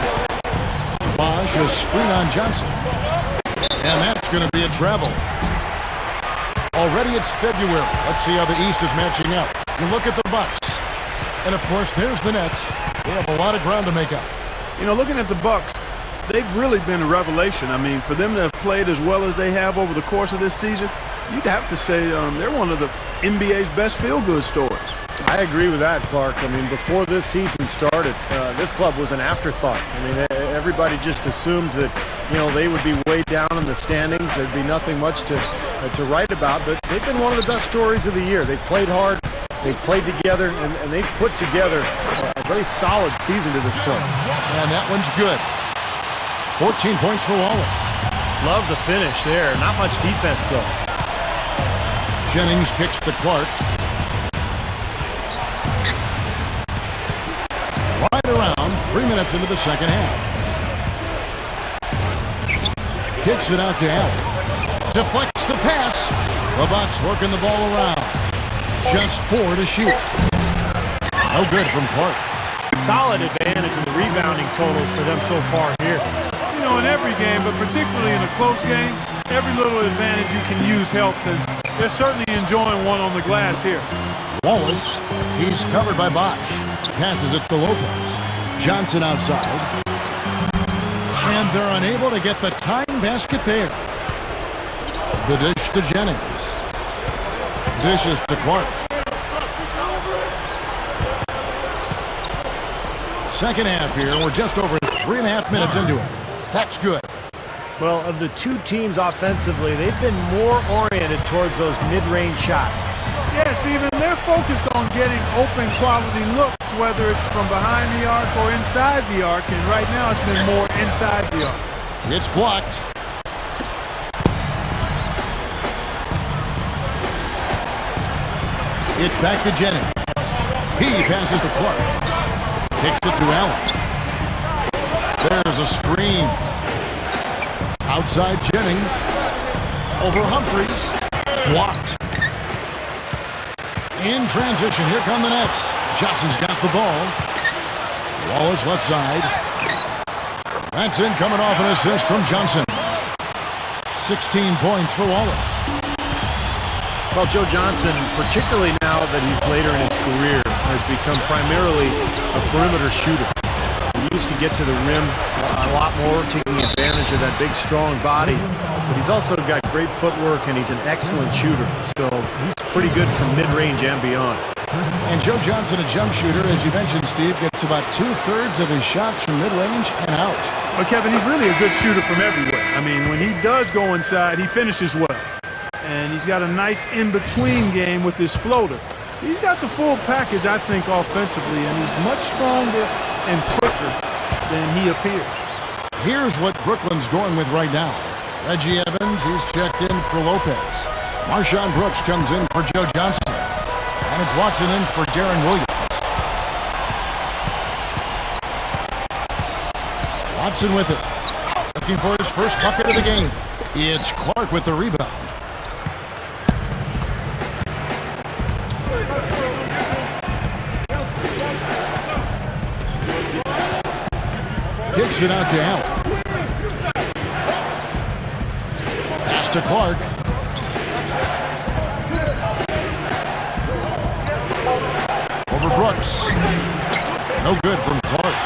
Bosh a screen on Johnson. And that's going to be a travel. Already it's February. Let's see how the East is matching up. You look at the Bucks. And of course, there's the Nets. They have a lot of ground to make up. You know, looking at the Bucks, they've really been a revelation. I mean, for them to have played as well as they have over the course of this season, you'd have to say they're one of the NBA's best feel-good stories. I agree with that, Clark. I mean, before this season started, this club was an afterthought. I mean, everybody just assumed that, you know, they would be way down in the standings. There'd be nothing much to write about, but they've been one of the best stories of the year. They've played hard, they've played together, and they've put together a very solid season to this point. And that one's good. 14 points for Wallace. Love the finish there. Not much defense, though. Jennings kicks to Clark. Right around 3 minutes into the second half. Kicks it out to Allen. Deflects the pass. The Bucks working the ball around. Just 4 to shoot. No good from Clark. Solid advantage in the rebounding totals for them so far here. You know, in every game, but particularly in a close game, every little advantage you can use helps, and they're certainly enjoying one on the glass here. Wallace, he's covered by Bosh. Passes it to Lopez. Johnson outside. And they're unable to get the tying basket there. The dish to Jennings. Dishes to Clark. Second half here. We're just over 3.5 minutes into it. That's good. Well, of the two teams offensively, they've been more oriented towards those mid-range shots. Yeah, Steven, they're focused on getting open quality looks, whether it's from behind the arc or inside the arc, and right now it's been more inside the arc. It's blocked. It's back to Jennings. He passes to Clark. Kicks it to Allen. There's a screen. Outside Jennings. Over Humphries. Blocked. In transition, here come the Nets. Johnson's got the ball. Wallace left side. That's in, coming off an assist from Johnson. 16 points for Wallace. Well, Joe Johnson, particularly now that he's later in his career, has become primarily a perimeter shooter. He used to get to the rim a lot more, taking advantage of that big, strong body. But he's also got great footwork, and he's an excellent shooter. So he's pretty good from mid-range and beyond. And Joe Johnson, a jump shooter, as you mentioned, Steve, gets about 2/3 of his shots from mid-range and out. Well, Kevin, he's really a good shooter from everywhere. I mean, when he does go inside, he finishes well. And he's got a nice in-between game with his floater. He's got the full package, I think, offensively, and he's much stronger and quicker than he appears. Here's what Brooklyn's going with right now. Reggie Evans, he's checked in for Lopez. Marshawn Brooks comes in for Joe Johnson. And it's Watson in for Darren Williams. Watson with it. Looking for his first bucket of the game. It's Clark with the rebound. Kicks it out to Allen. Pass to Clark. Over Brooks. No good from Clark.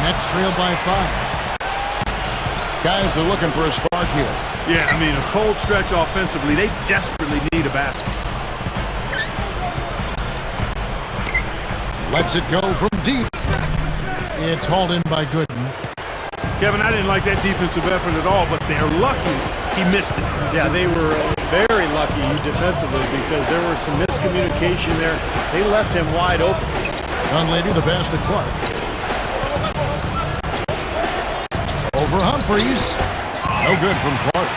Nets trailed by 5. Guys are looking for a spark here. Yeah, I mean, a cold stretch offensively. They desperately need a basket. Lets it go from deep. It's hauled in by Gooden. Kevin, I didn't like that defensive effort at all, but they're lucky he missed it. Yeah, they were very lucky defensively because there was some miscommunication there. They left him wide open. Dunleavy, the pass to Clark. Over Humphries. No good from Clark.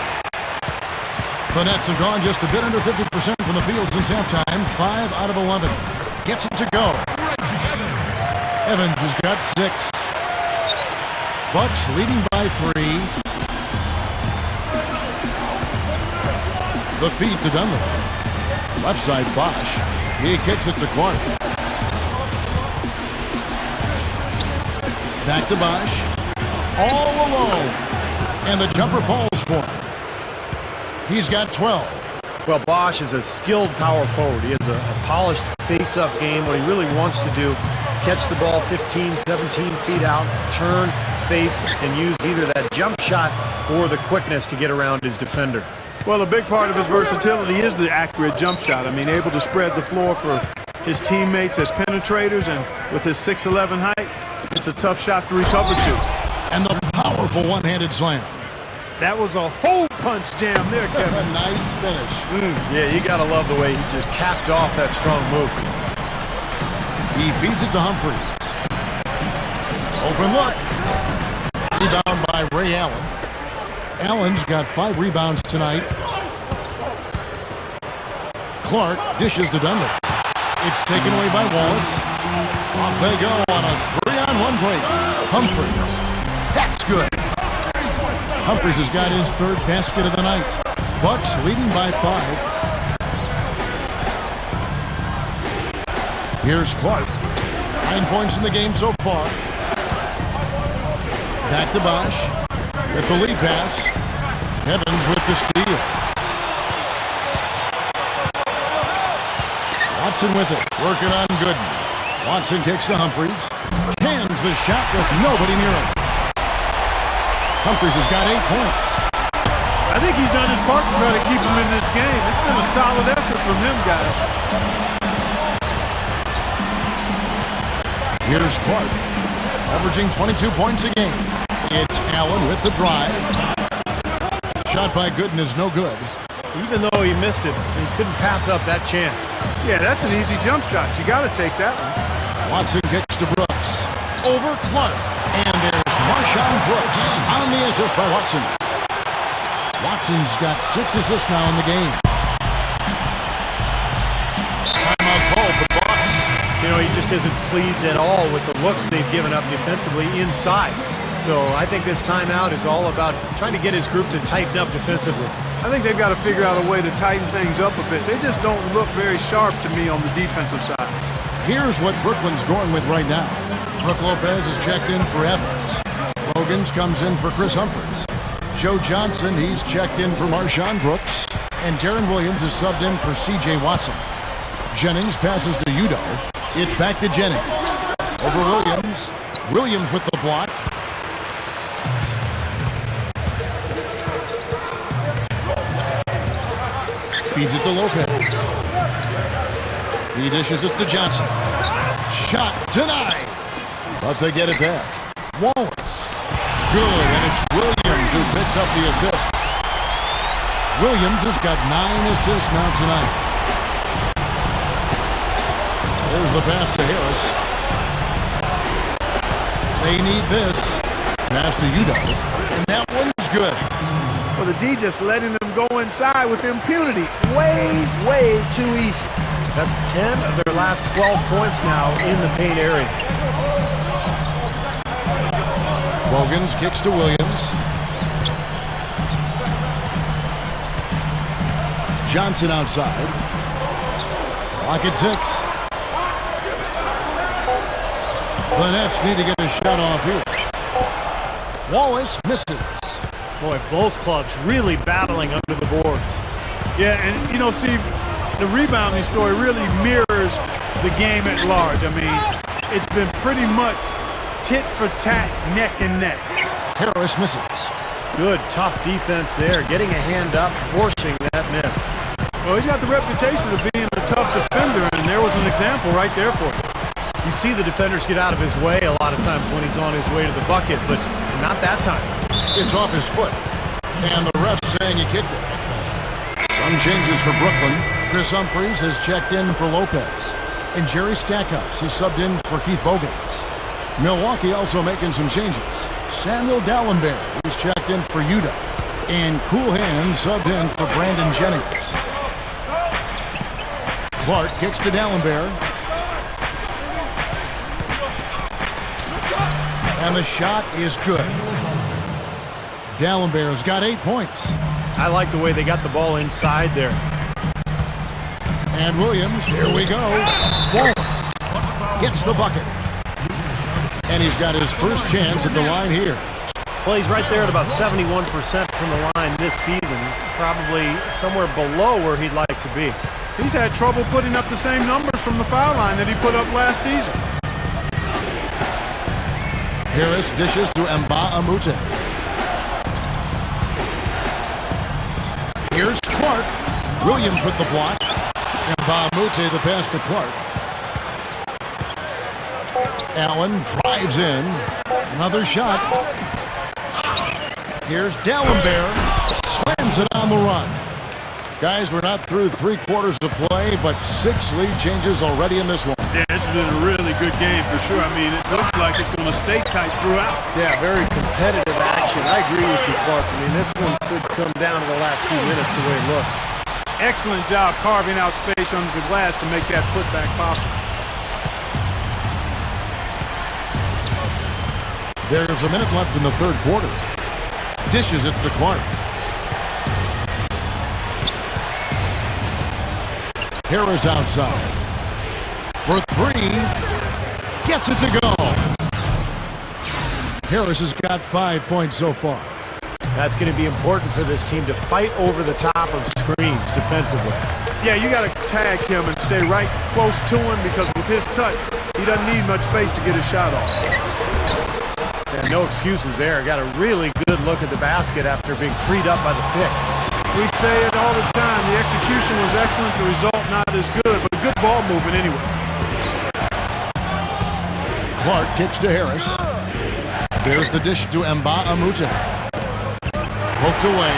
The Nets have gone just a bit under 50% from the field since halftime. 5 out of 11. Gets it to go. Evans has got 6. Bucks leading by 3. The feed to Dunleavy. Left side Bosh. He kicks it to Clark. Back to Bosh. All alone. And the jumper falls for him. He's got 12. Well, Bosh is a skilled power forward. He has a polished face-up game. What he really wants to do is catch the ball 15, 17 feet out, turn, face, and use either that jump shot or the quickness to get around his defender. Well, a big part of his versatility is the accurate jump shot. I mean, able to spread the floor for his teammates as penetrators, and with his 6'11" height, it's a tough shot to recover to. And the powerful one-handed slam. That was a hole punch jam there, Kevin. Nice finish. Yeah, you got to love the way he just capped off that strong move. He feeds it to Humphries. Open look. Rebound by Ray Allen. Allen's got 5 rebounds tonight. Clark dishes to Dunleavy. It's taken away by Wallace. Off they go on a 3-on-1 play. Humphries. That's good. Humphries has got his 3rd basket of the night. Bucks leading by 5. Here's Clark. 9 points in the game so far. Back to Bosh with the lead pass. Evans with the steal. Watson with it. Working on Gooden. Watson kicks to Humphries. Cans the shot with nobody near him. Humphries has got 8 points. I think he's done his part to try to keep him in this game. It's been a solid effort from him, guys. Here's Clark, averaging 22 points a game. It's Allen with the drive. Shot by Gooden is no good. Even though he missed it, he couldn't pass up that chance. Yeah, that's an easy jump shot. You got to take that one. Watson kicks to Brooks. Over Clark. And there's Marshawn Brooks on the assist by Watson. Watson's got 6 assists now in the game. Timeout call for Bucks. You know, he just isn't pleased at all with the looks they've given up defensively inside. So I think this timeout is all about trying to get his group to tighten up defensively. I think they've got to figure out a way to tighten things up a bit. They just don't look very sharp to me on the defensive side. Here's what Brooklyn's going with right now. Brook Lopez is checked in for Evans. Logans comes in for Chris Humphries. Joe Johnson, he's checked in for Marshawn Brooks. And Darren Williams is subbed in for C.J. Watson. Jennings passes to Udo. It's back to Jennings. Over Williams. Williams with the block. Feeds it to Lopez. He dishes it to Johnson. Shot denied. But they get it back. Wallace. Good, and it's Williams who picks up the assist. Williams has got 9 assists now tonight. There's the pass to Harris. They need this. Pass to Udo. And that one's good. Well, the D just letting them go inside with impunity. Way too easy. That's 10 of their last 12 points now in the paint area. Bogans kicks to Williams. Johnson outside. Clock at 6. The Nets need to get a shot off here. Wallace misses. Boy, both clubs really battling under the boards. Yeah, and you know, Steve, the rebounding story really mirrors the game at large. I mean, it's been pretty much tit for tat, neck and neck. Harris misses. Good, tough defense there. Getting a hand up, forcing that miss. Well, he's got the reputation of being a tough defender, and there was an example right there for him. You see the defenders get out of his way a lot of times when he's on his way to the bucket, but not that time. It's off his foot, and the ref saying he kicked it. Some changes for Brooklyn. Chris Humphries has checked in for Lopez, and Jerry Stackhouse has subbed in for Keith Bogans. Milwaukee also making some changes. Samuel Dallenberg is checked in for Utah, and Cool Hand subbed in for Brandon Jennings. Clark kicks to Dallenberg. And the shot is good. Dallenberg's got 8 points. I like the way they got the ball inside there. And Williams, here we go. Wallace gets the bucket. And he's got his first chance at the line here. Well, he's right there at about 71% from the line this season. Probably somewhere below where he'd like to be. He's had trouble putting up the same numbers from the foul line that he put up last season. Harris dishes to Nba2K13. Here's Clark. Williams with the block. Nba2K13 the pass to Clark. Allen drives in. Another shot. Here's Dallenberg. Slams it on the run. Guys, we're not through 3 quarters of play, but 6 lead changes already in this one. Yeah, it's been a really good game for sure. I mean, it looks like it's going to stay tight throughout. Yeah, very competitive action. I agree with you, Clark. I mean, this one could come down to the last few minutes the way it looks. Excellent job carving out space under the glass to make that putback possible. There's a minute left in the third quarter. Dishes it to Clark. Harris outside. For 3. Gets it to go. Harris has got 5 points so far. That's going to be important for this team to fight over the top of screens defensively. Yeah, you got to tag him and stay right close to him because with his touch, he doesn't need much space to get his shot off. Yeah, no excuses there. Got a really good look at the basket after being freed up by the pick. We say it all the time. The execution was excellent. The result not as good, but good ball movement anyway. Clark kicks to Harris. There's the dish to Nba2K13. Poked away.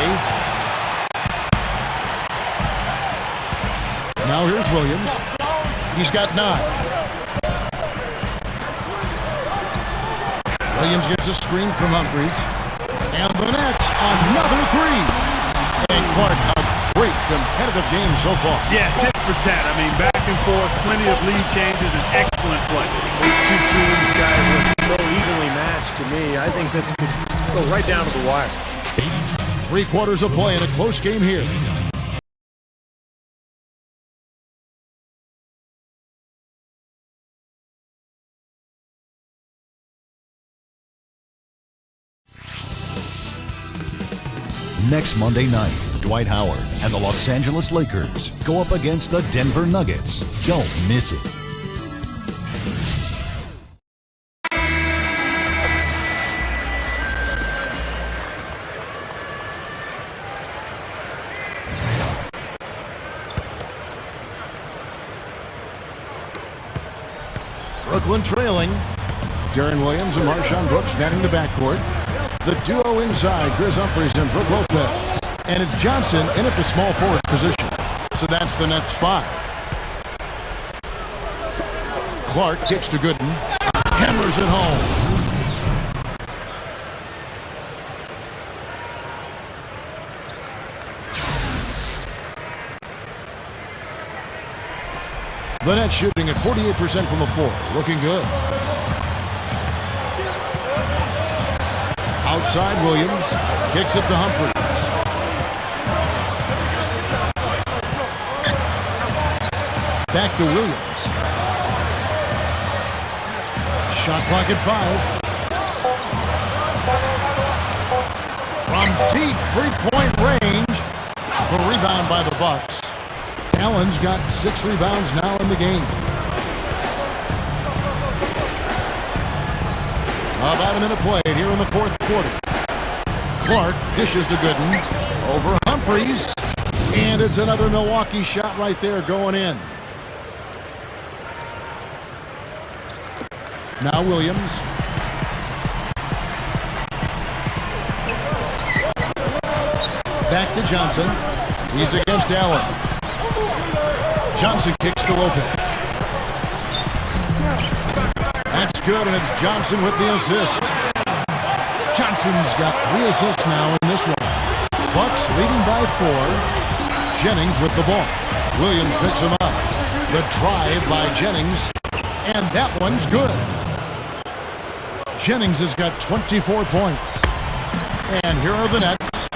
Now here's Williams. He's got 9. Williams gets a screen from Humphries. And the Nets, another 3. And Clark, a great competitive game so far. Yeah, tit for tat. I mean, back and forth, plenty of lead changes, and excellent play. These two teams, guys, look so evenly matched to me. I think this could go right down to the wire. 3 quarters of play in a close game here. Next Monday night, Dwight Howard and the Los Angeles Lakers go up against the Denver Nuggets. Don't miss it. Brooklyn trailing. Darren Williams and Marshawn Brooks manning the backcourt. The duo inside, Chris Humphries and Brook Lopez. And it's Johnson in at the small forward position. So that's the Nets 5. Clark kicks to Gooden. Hammers it home. The Nets shooting at 48% from the floor. Looking good. Outside Williams. Kicks it to Humphries. Back to Williams. Shot clock at 5. From deep three-point range. The rebound by the Bucks. Allen's got 6 rebounds now in the game. About a minute played here in the fourth quarter. Clark dishes to Gooden. Over Humphries. And it's another Milwaukee shot right there going in. Now Williams. Back to Johnson. He's against Allen. Johnson kicks to Lopez. That's good, and it's Johnson with the assist. Johnson's got 3 assists now in this one. Bucks leading by 4. Jennings with the ball. Williams picks him up. The drive by Jennings, and that one's good. Jennings has got 24 points. And here are the Nets.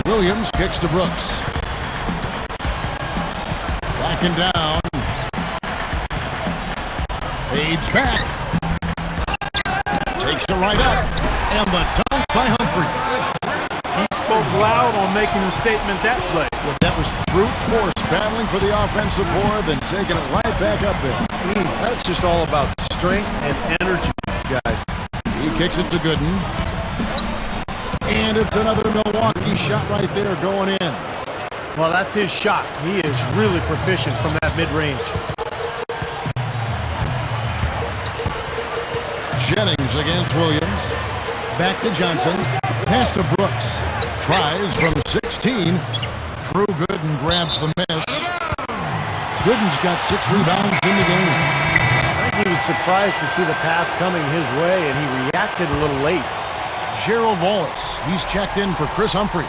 Williams kicks to Brooks. Backing down. Fades back. Takes it right up. And the dunk by Humphries. He spoke loud on making a statement that play. Well, that was brute force battling for the offensive board, then taking it right back up there. That's just all about strength and energy, guys. He kicks it to Gooden. And it's another Milwaukee shot right there going in. Well, that's his shot. He is really proficient from that mid-range. Jennings against Williams. Back to Johnson. Pass to Brooks. Tries from 16. Drew Gooden grabs the miss. Gooden's got 6 rebounds in the game. I think he was surprised to see the pass coming his way, and he reacted a little late. Gerald Wallace, he's checked in for Chris Humphries.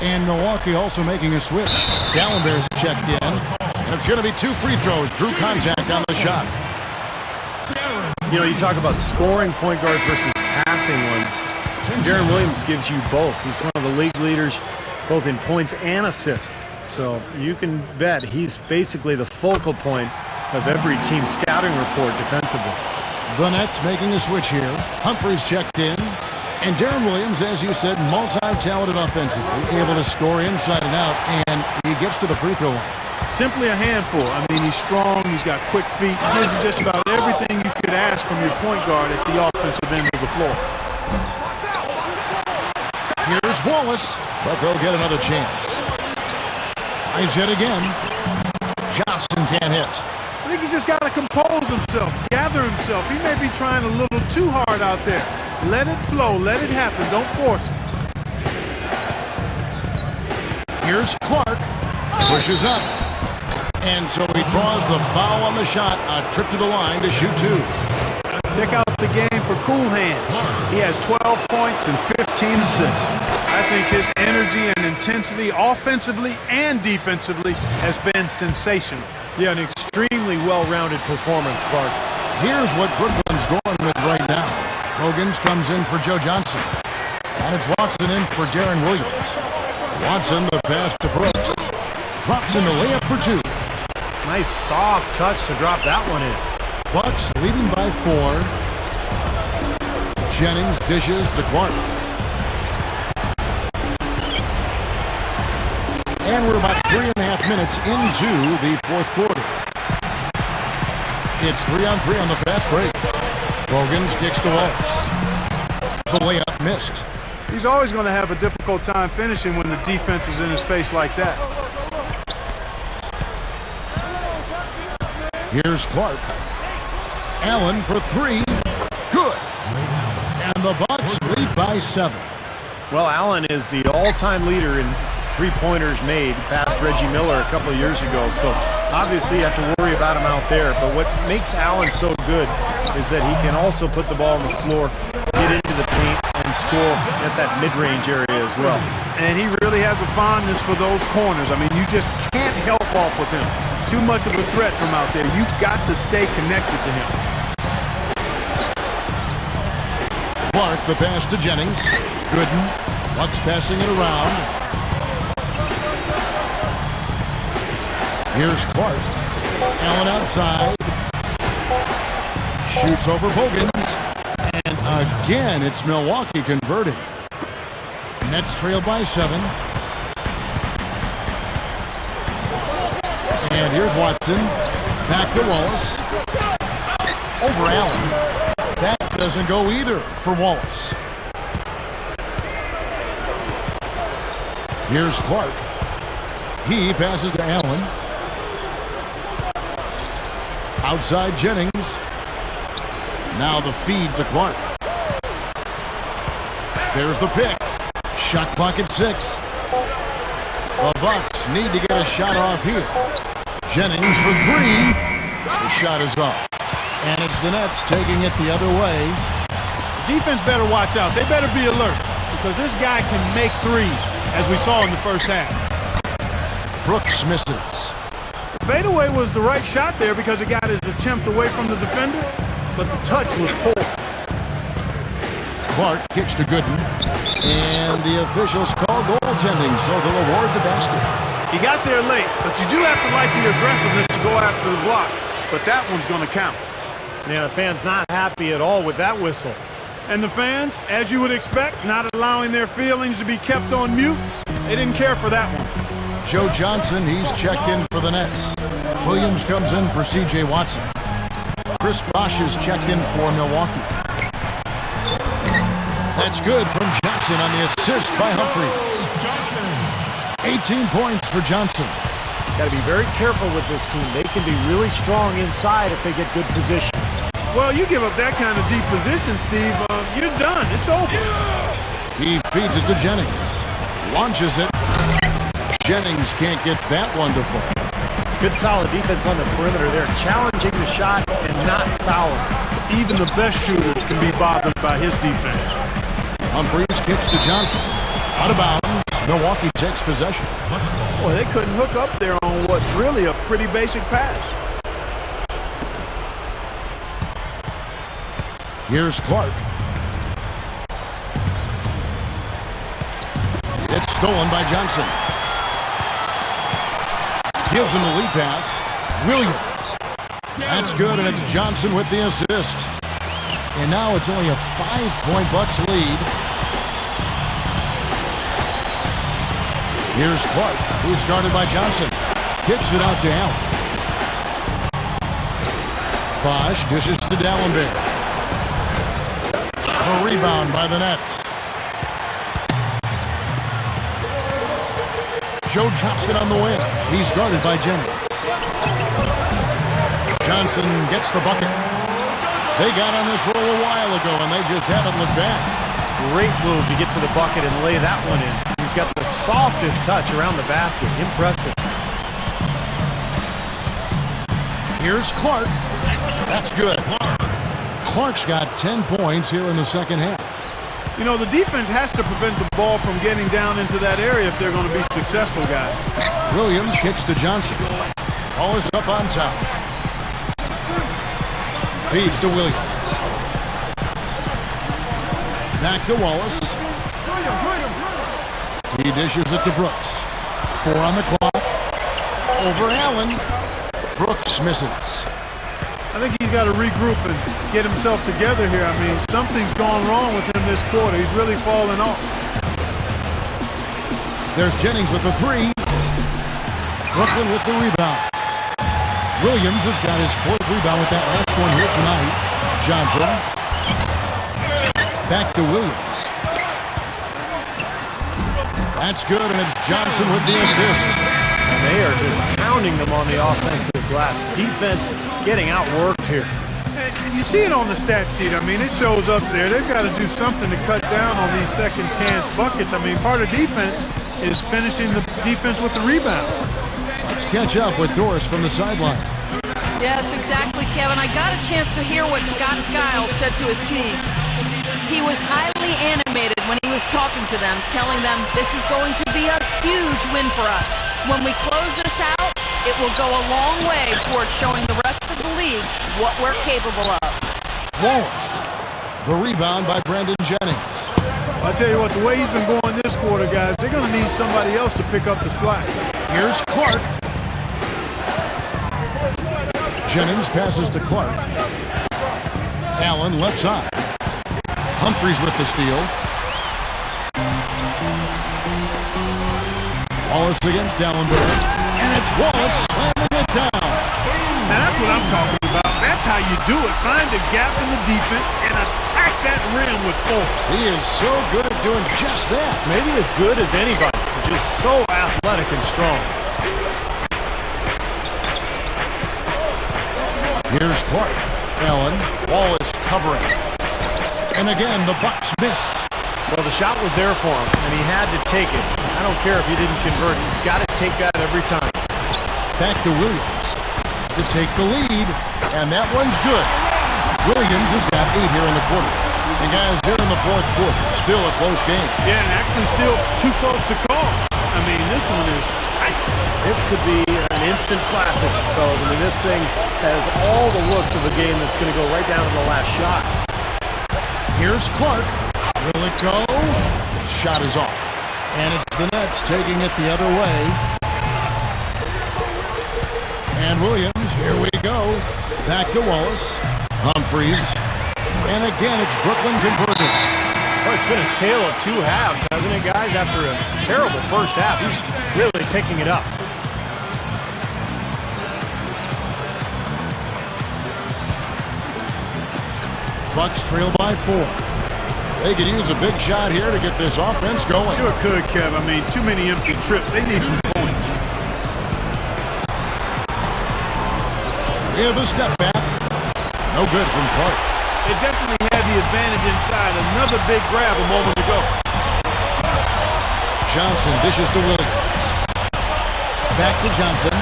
And Milwaukee also making a switch. Gallenber's checked in. And it's going to be 2 free throws. Drew contact on the shot. You know, you talk about scoring point guard versus passing ones. Deron Williams gives you both. He's one of the league leaders, both in points and assists. So you can bet he's basically the focal point of every team scouting report defensively. The Nets making a switch here. Humphries checked in. And Deron Williams, as you said, multi-talented offensively, able to score inside and out, and he gets to the free throw line. Simply a handful. I mean, he's strong, he's got quick feet. This is just about everything you could ask from your point guard at the offensive end of the floor. Here's Wallace, but they'll get another chance. Tries it again. Johnson can't hit. I think he's just got to compose himself, gather himself. He may be trying a little too hard out there. Let it flow, let it happen, don't force it. Here's Clark, pushes up. And so he draws the foul on the shot, a trip to the line to shoot 2. Check out the game for cool hands. He has 12 points and 15 assists. I think his energy and intensity offensively and defensively has been sensational. Yeah, an extremely well-rounded performance, Clark. Here's what Brooklyn's going with right now. Hogans comes in for Joe Johnson. And it's Watson in for Deron Williams. Watson, the pass to Brooks. Drops in the layup for 2. Nice soft touch to drop that one in. Bucks leading by 4. Jennings dishes to Clark. And we're about 3.5 minutes into the 4th quarter. It's 3-on-3 on the fast break. Bogans kicks to Wallace. The layup missed. He's always going to have a difficult time finishing when the defense is in his face like that. Here's Clark. Allen for 3. Good. And the Bucks lead by 7. Well, Allen is the all-time leader in three-pointers made past Reggie Miller a couple of years ago. So obviously you have to worry about him out there. But what makes Allen so good is that he can also put the ball on the floor, get into the paint, and score at that mid-range area as well. And he really has a fondness for those corners. I mean, you just can't help off with him. Too much of a threat from out there. You've got to stay connected to him. Clark, the pass to Jennings. Gooden. Bucks passing it around. Here's Clark. Allen outside. Shoots over Bogans. And again, it's Milwaukee converting. Nets trail by 7. And here's Watson. Back to Wallace. Over Allen. That doesn't go either for Wallace. Here's Clark. He passes to Allen. Outside Jennings. Now the feed to Clark. There's the pick. Shot clock at 6. The Bucks need to get a shot off here. Jennings for 3. The shot is off. And it's the Nets taking it the other way. Defense better watch out. They better be alert because this guy can make threes, as we saw in the first half. Brooks misses. The fadeaway was the right shot there because it got his attempt away from the defender, but the touch was poor. Clark kicks to Gooden. And the officials call goaltending, so they'll award the basket. He got there late, but you do have to like the aggressiveness to go after the block. But that one's going to count. Yeah, the fans not happy at all with that whistle. And the fans, as you would expect, not allowing their feelings to be kept on mute. They didn't care for that one. Joe Johnson, he's checked in for the Nets. Williams comes in for C.J. Watson. Chris Bosh is checked in for Milwaukee. That's good from Johnson on the assist by Humphries. 18 points for Johnson. Got to be very careful with this team. They can be really strong inside if they get good position. Well, you give up that kind of deep position, Steve, you're done. It's over. He feeds it to Jennings. Launches it. Jennings can't get that one to fall. Good solid defense on the perimeter there, challenging the shot and not fouling. Even the best shooters can be bothered by his defense. Humphries kicks to Johnson. Out of bounds. Milwaukee takes possession. Boy, they couldn't hook up there on what's really a pretty basic pass. Here's Clark. It's stolen by Johnson. Gives him the lead pass. Williams. That's good, and it's Johnson with the assist. And now it's only a 5-point Bucks lead. Here's Clark, who's guarded by Johnson. Kicks it out to Allen. Bosh dishes to Dallenberg. A rebound by the Nets. Joe Johnson on the wing. He's guarded by Jennings. Johnson gets the bucket. They got on this roll a while ago, and they just haven't looked back. Great move to get to the bucket and lay that one in. He's got the softest touch around the basket. Impressive. Here's Clark. That's good. Clark's got 10 points here in the second half. You know, the defense has to prevent the ball from getting down into that area if they're going to be successful, guys. Williams kicks to Johnson. Ball is up on top. Feeds to Williams. Back to Wallace. He dishes it to Brooks. 4 on the clock. Over Allen. Brooks misses. I think he's got to regroup and get himself together here. I mean, something's gone wrong with him this quarter. He's really fallen off. There's Jennings with the 3. Brooklyn with the rebound. Williams has got his 4th rebound with that last one here tonight. Johnson. Back to Williams. That's good, and it's Johnson with the assist. And they are just pounding them on the offensive glass. Defense getting outworked here. And you see it on the stat sheet. I mean, it shows up there. They've got to do something to cut down on these second chance buckets. I mean, part of defense is finishing the defense with the rebound. Let's catch up with Doris from the sideline. Yes, exactly, Kevin. I got a chance to hear what Scott Skiles said to his team. He was highly animated when he was talking to them, telling them this is going to be a huge win for us. When we close this out, it will go a long way towards showing the rest of the league what we're capable of. Wallace. The rebound by Brandon Jennings. I'll tell you what, the way he's been going this quarter, guys, they're going to need somebody else to pick up the slack. Here's Clark. Jennings passes to Clark. Allen left side. Humphries with the steal. Wallace against Dallenberg. And it's Wallace slamming it down. Now that's what I'm talking about. That's how you do it. Find a gap in the defense and attack that rim with force. He is so good at doing just that. Maybe as good as anybody. Just so athletic and strong. Here's Clark. Allen. Wallace covering. And again, the Bucks miss. Well, the shot was there for him, and he had to take it. I don't care if he didn't convert. He's got to take that every time. Back to Williams to take the lead, and that one's good. Williams has got 8 here in the quarter. And guys, here in the fourth quarter, still a close game. Yeah, and actually still too close to call. I mean, this one is tight. This could be an instant classic, fellas. I mean, this thing has all the looks of a game that's going to go right down to the last shot. Here's Clark. Will it go? Shot is off. And it's the Nets taking it the other way. And Williams, here we go. Back to Wallace. Humphries. And again, it's Brooklyn converting. Well, it's been a tale of two halves, hasn't it, guys? After a terrible first half, he's really picking it up. Bucks trail by 4. They could use a big shot here to get this offense going. Sure could, Kev. I mean, too many empty trips. They need some points. With a step back. No good from Clark. They definitely had the advantage inside. Another big grab a moment ago. Johnson dishes to Williams. Back to Johnson.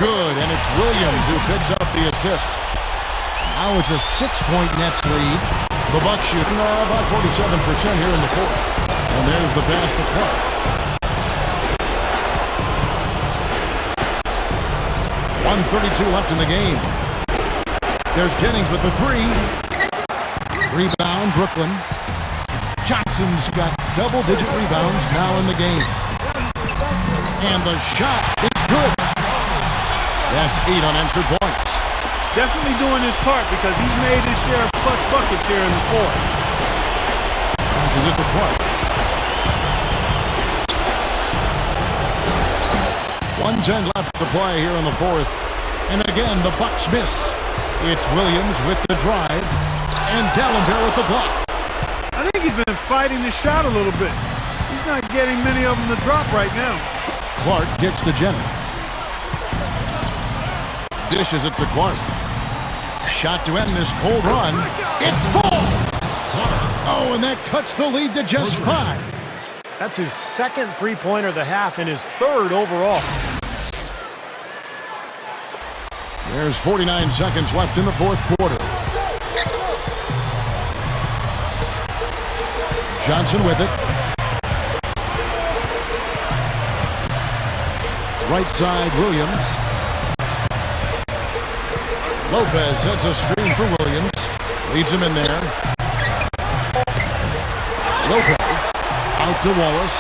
Good, and it's Williams who picks up the assist. Now it's a 6-point Nets lead. The Bucks shooting about 47% here in the fourth. And there's the pass to Clark. .132 left in the game. There's Jennings with the 3. Rebound, Brooklyn. Johnson's got double-digit rebounds now in the game. And the shot is good. That's 8 unanswered points. Definitely doing his part because he's made his share of clutch buckets here in the fourth. Passes it to Clark. 1:10 left to play here in the fourth. And again, the Bucks miss. It's Williams with the drive. And Dallenberg with the block. I think he's been fighting the shot a little bit. He's not getting many of them to drop right now. Clark gets to Jennings. Dishes it to Clark. Shot to end this cold run. It falls! Oh, and that cuts the lead to just 5. That's his second three-pointer of the half and his third overall. There's 49 seconds left in the fourth quarter. Johnson with it. Right side, Williams. Lopez sets a screen for Williams. Leads him in there. Lopez out to Wallace.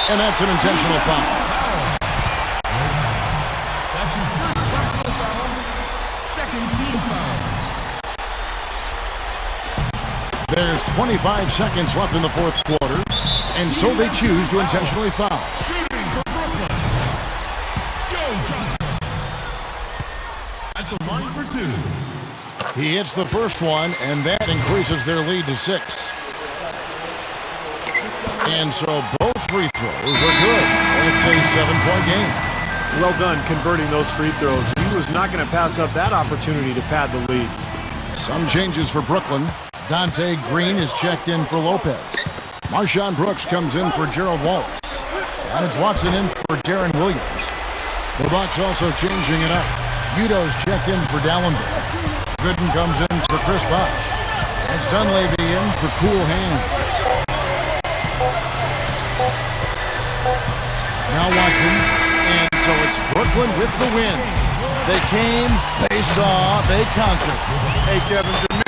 And that's an intentional foul. That's his first personal foul. Second team foul. There's 25 seconds left in the fourth quarter. And so they choose to intentionally foul. Shooting for Brooklyn. Joe Johnson. At the line for 2. He hits the first one, and that increases their lead to 6. And so both free throws are good. It's a 7-point game. Well done converting those free throws. He was not going to pass up that opportunity to pad the lead. Some changes for Brooklyn. Dante Green is checked in for Lopez. Marshawn Brooks comes in for Gerald Wallace. And it's Watson in for Darren Williams. The Bucks also changing it up. Udo's checked in for Dallenberg. Gooden comes in for Chris Bosh. It's Dunleavy in for Cool Hands. Now Watson, and so it's Brooklyn with the win. They came, they saw, they conquered. Hey, Kevin, to me,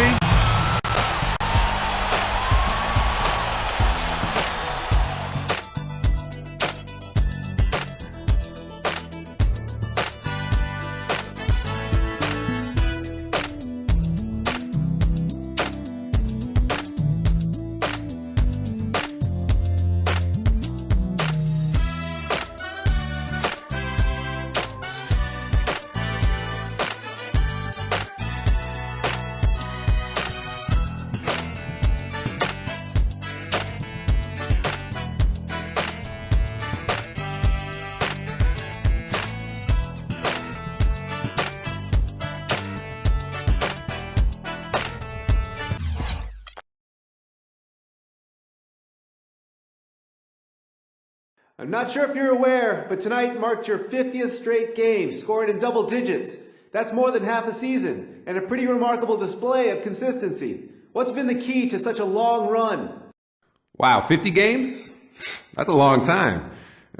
I'm not sure if you're aware, but tonight marked your 50th straight game, scoring in double digits. That's more than half a season, and a pretty remarkable display of consistency. What's been the key to such a long run? Wow, 50 games? That's a long time.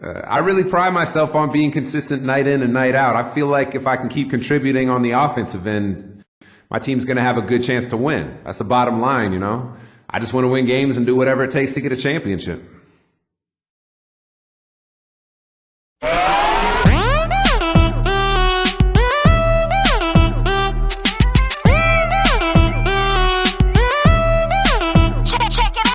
I really pride myself on being consistent night in and night out. I feel like if I can keep contributing on the offensive end, my team's going to have a good chance to win. That's the bottom line, you know. I just want to win games and do whatever it takes to get a championship.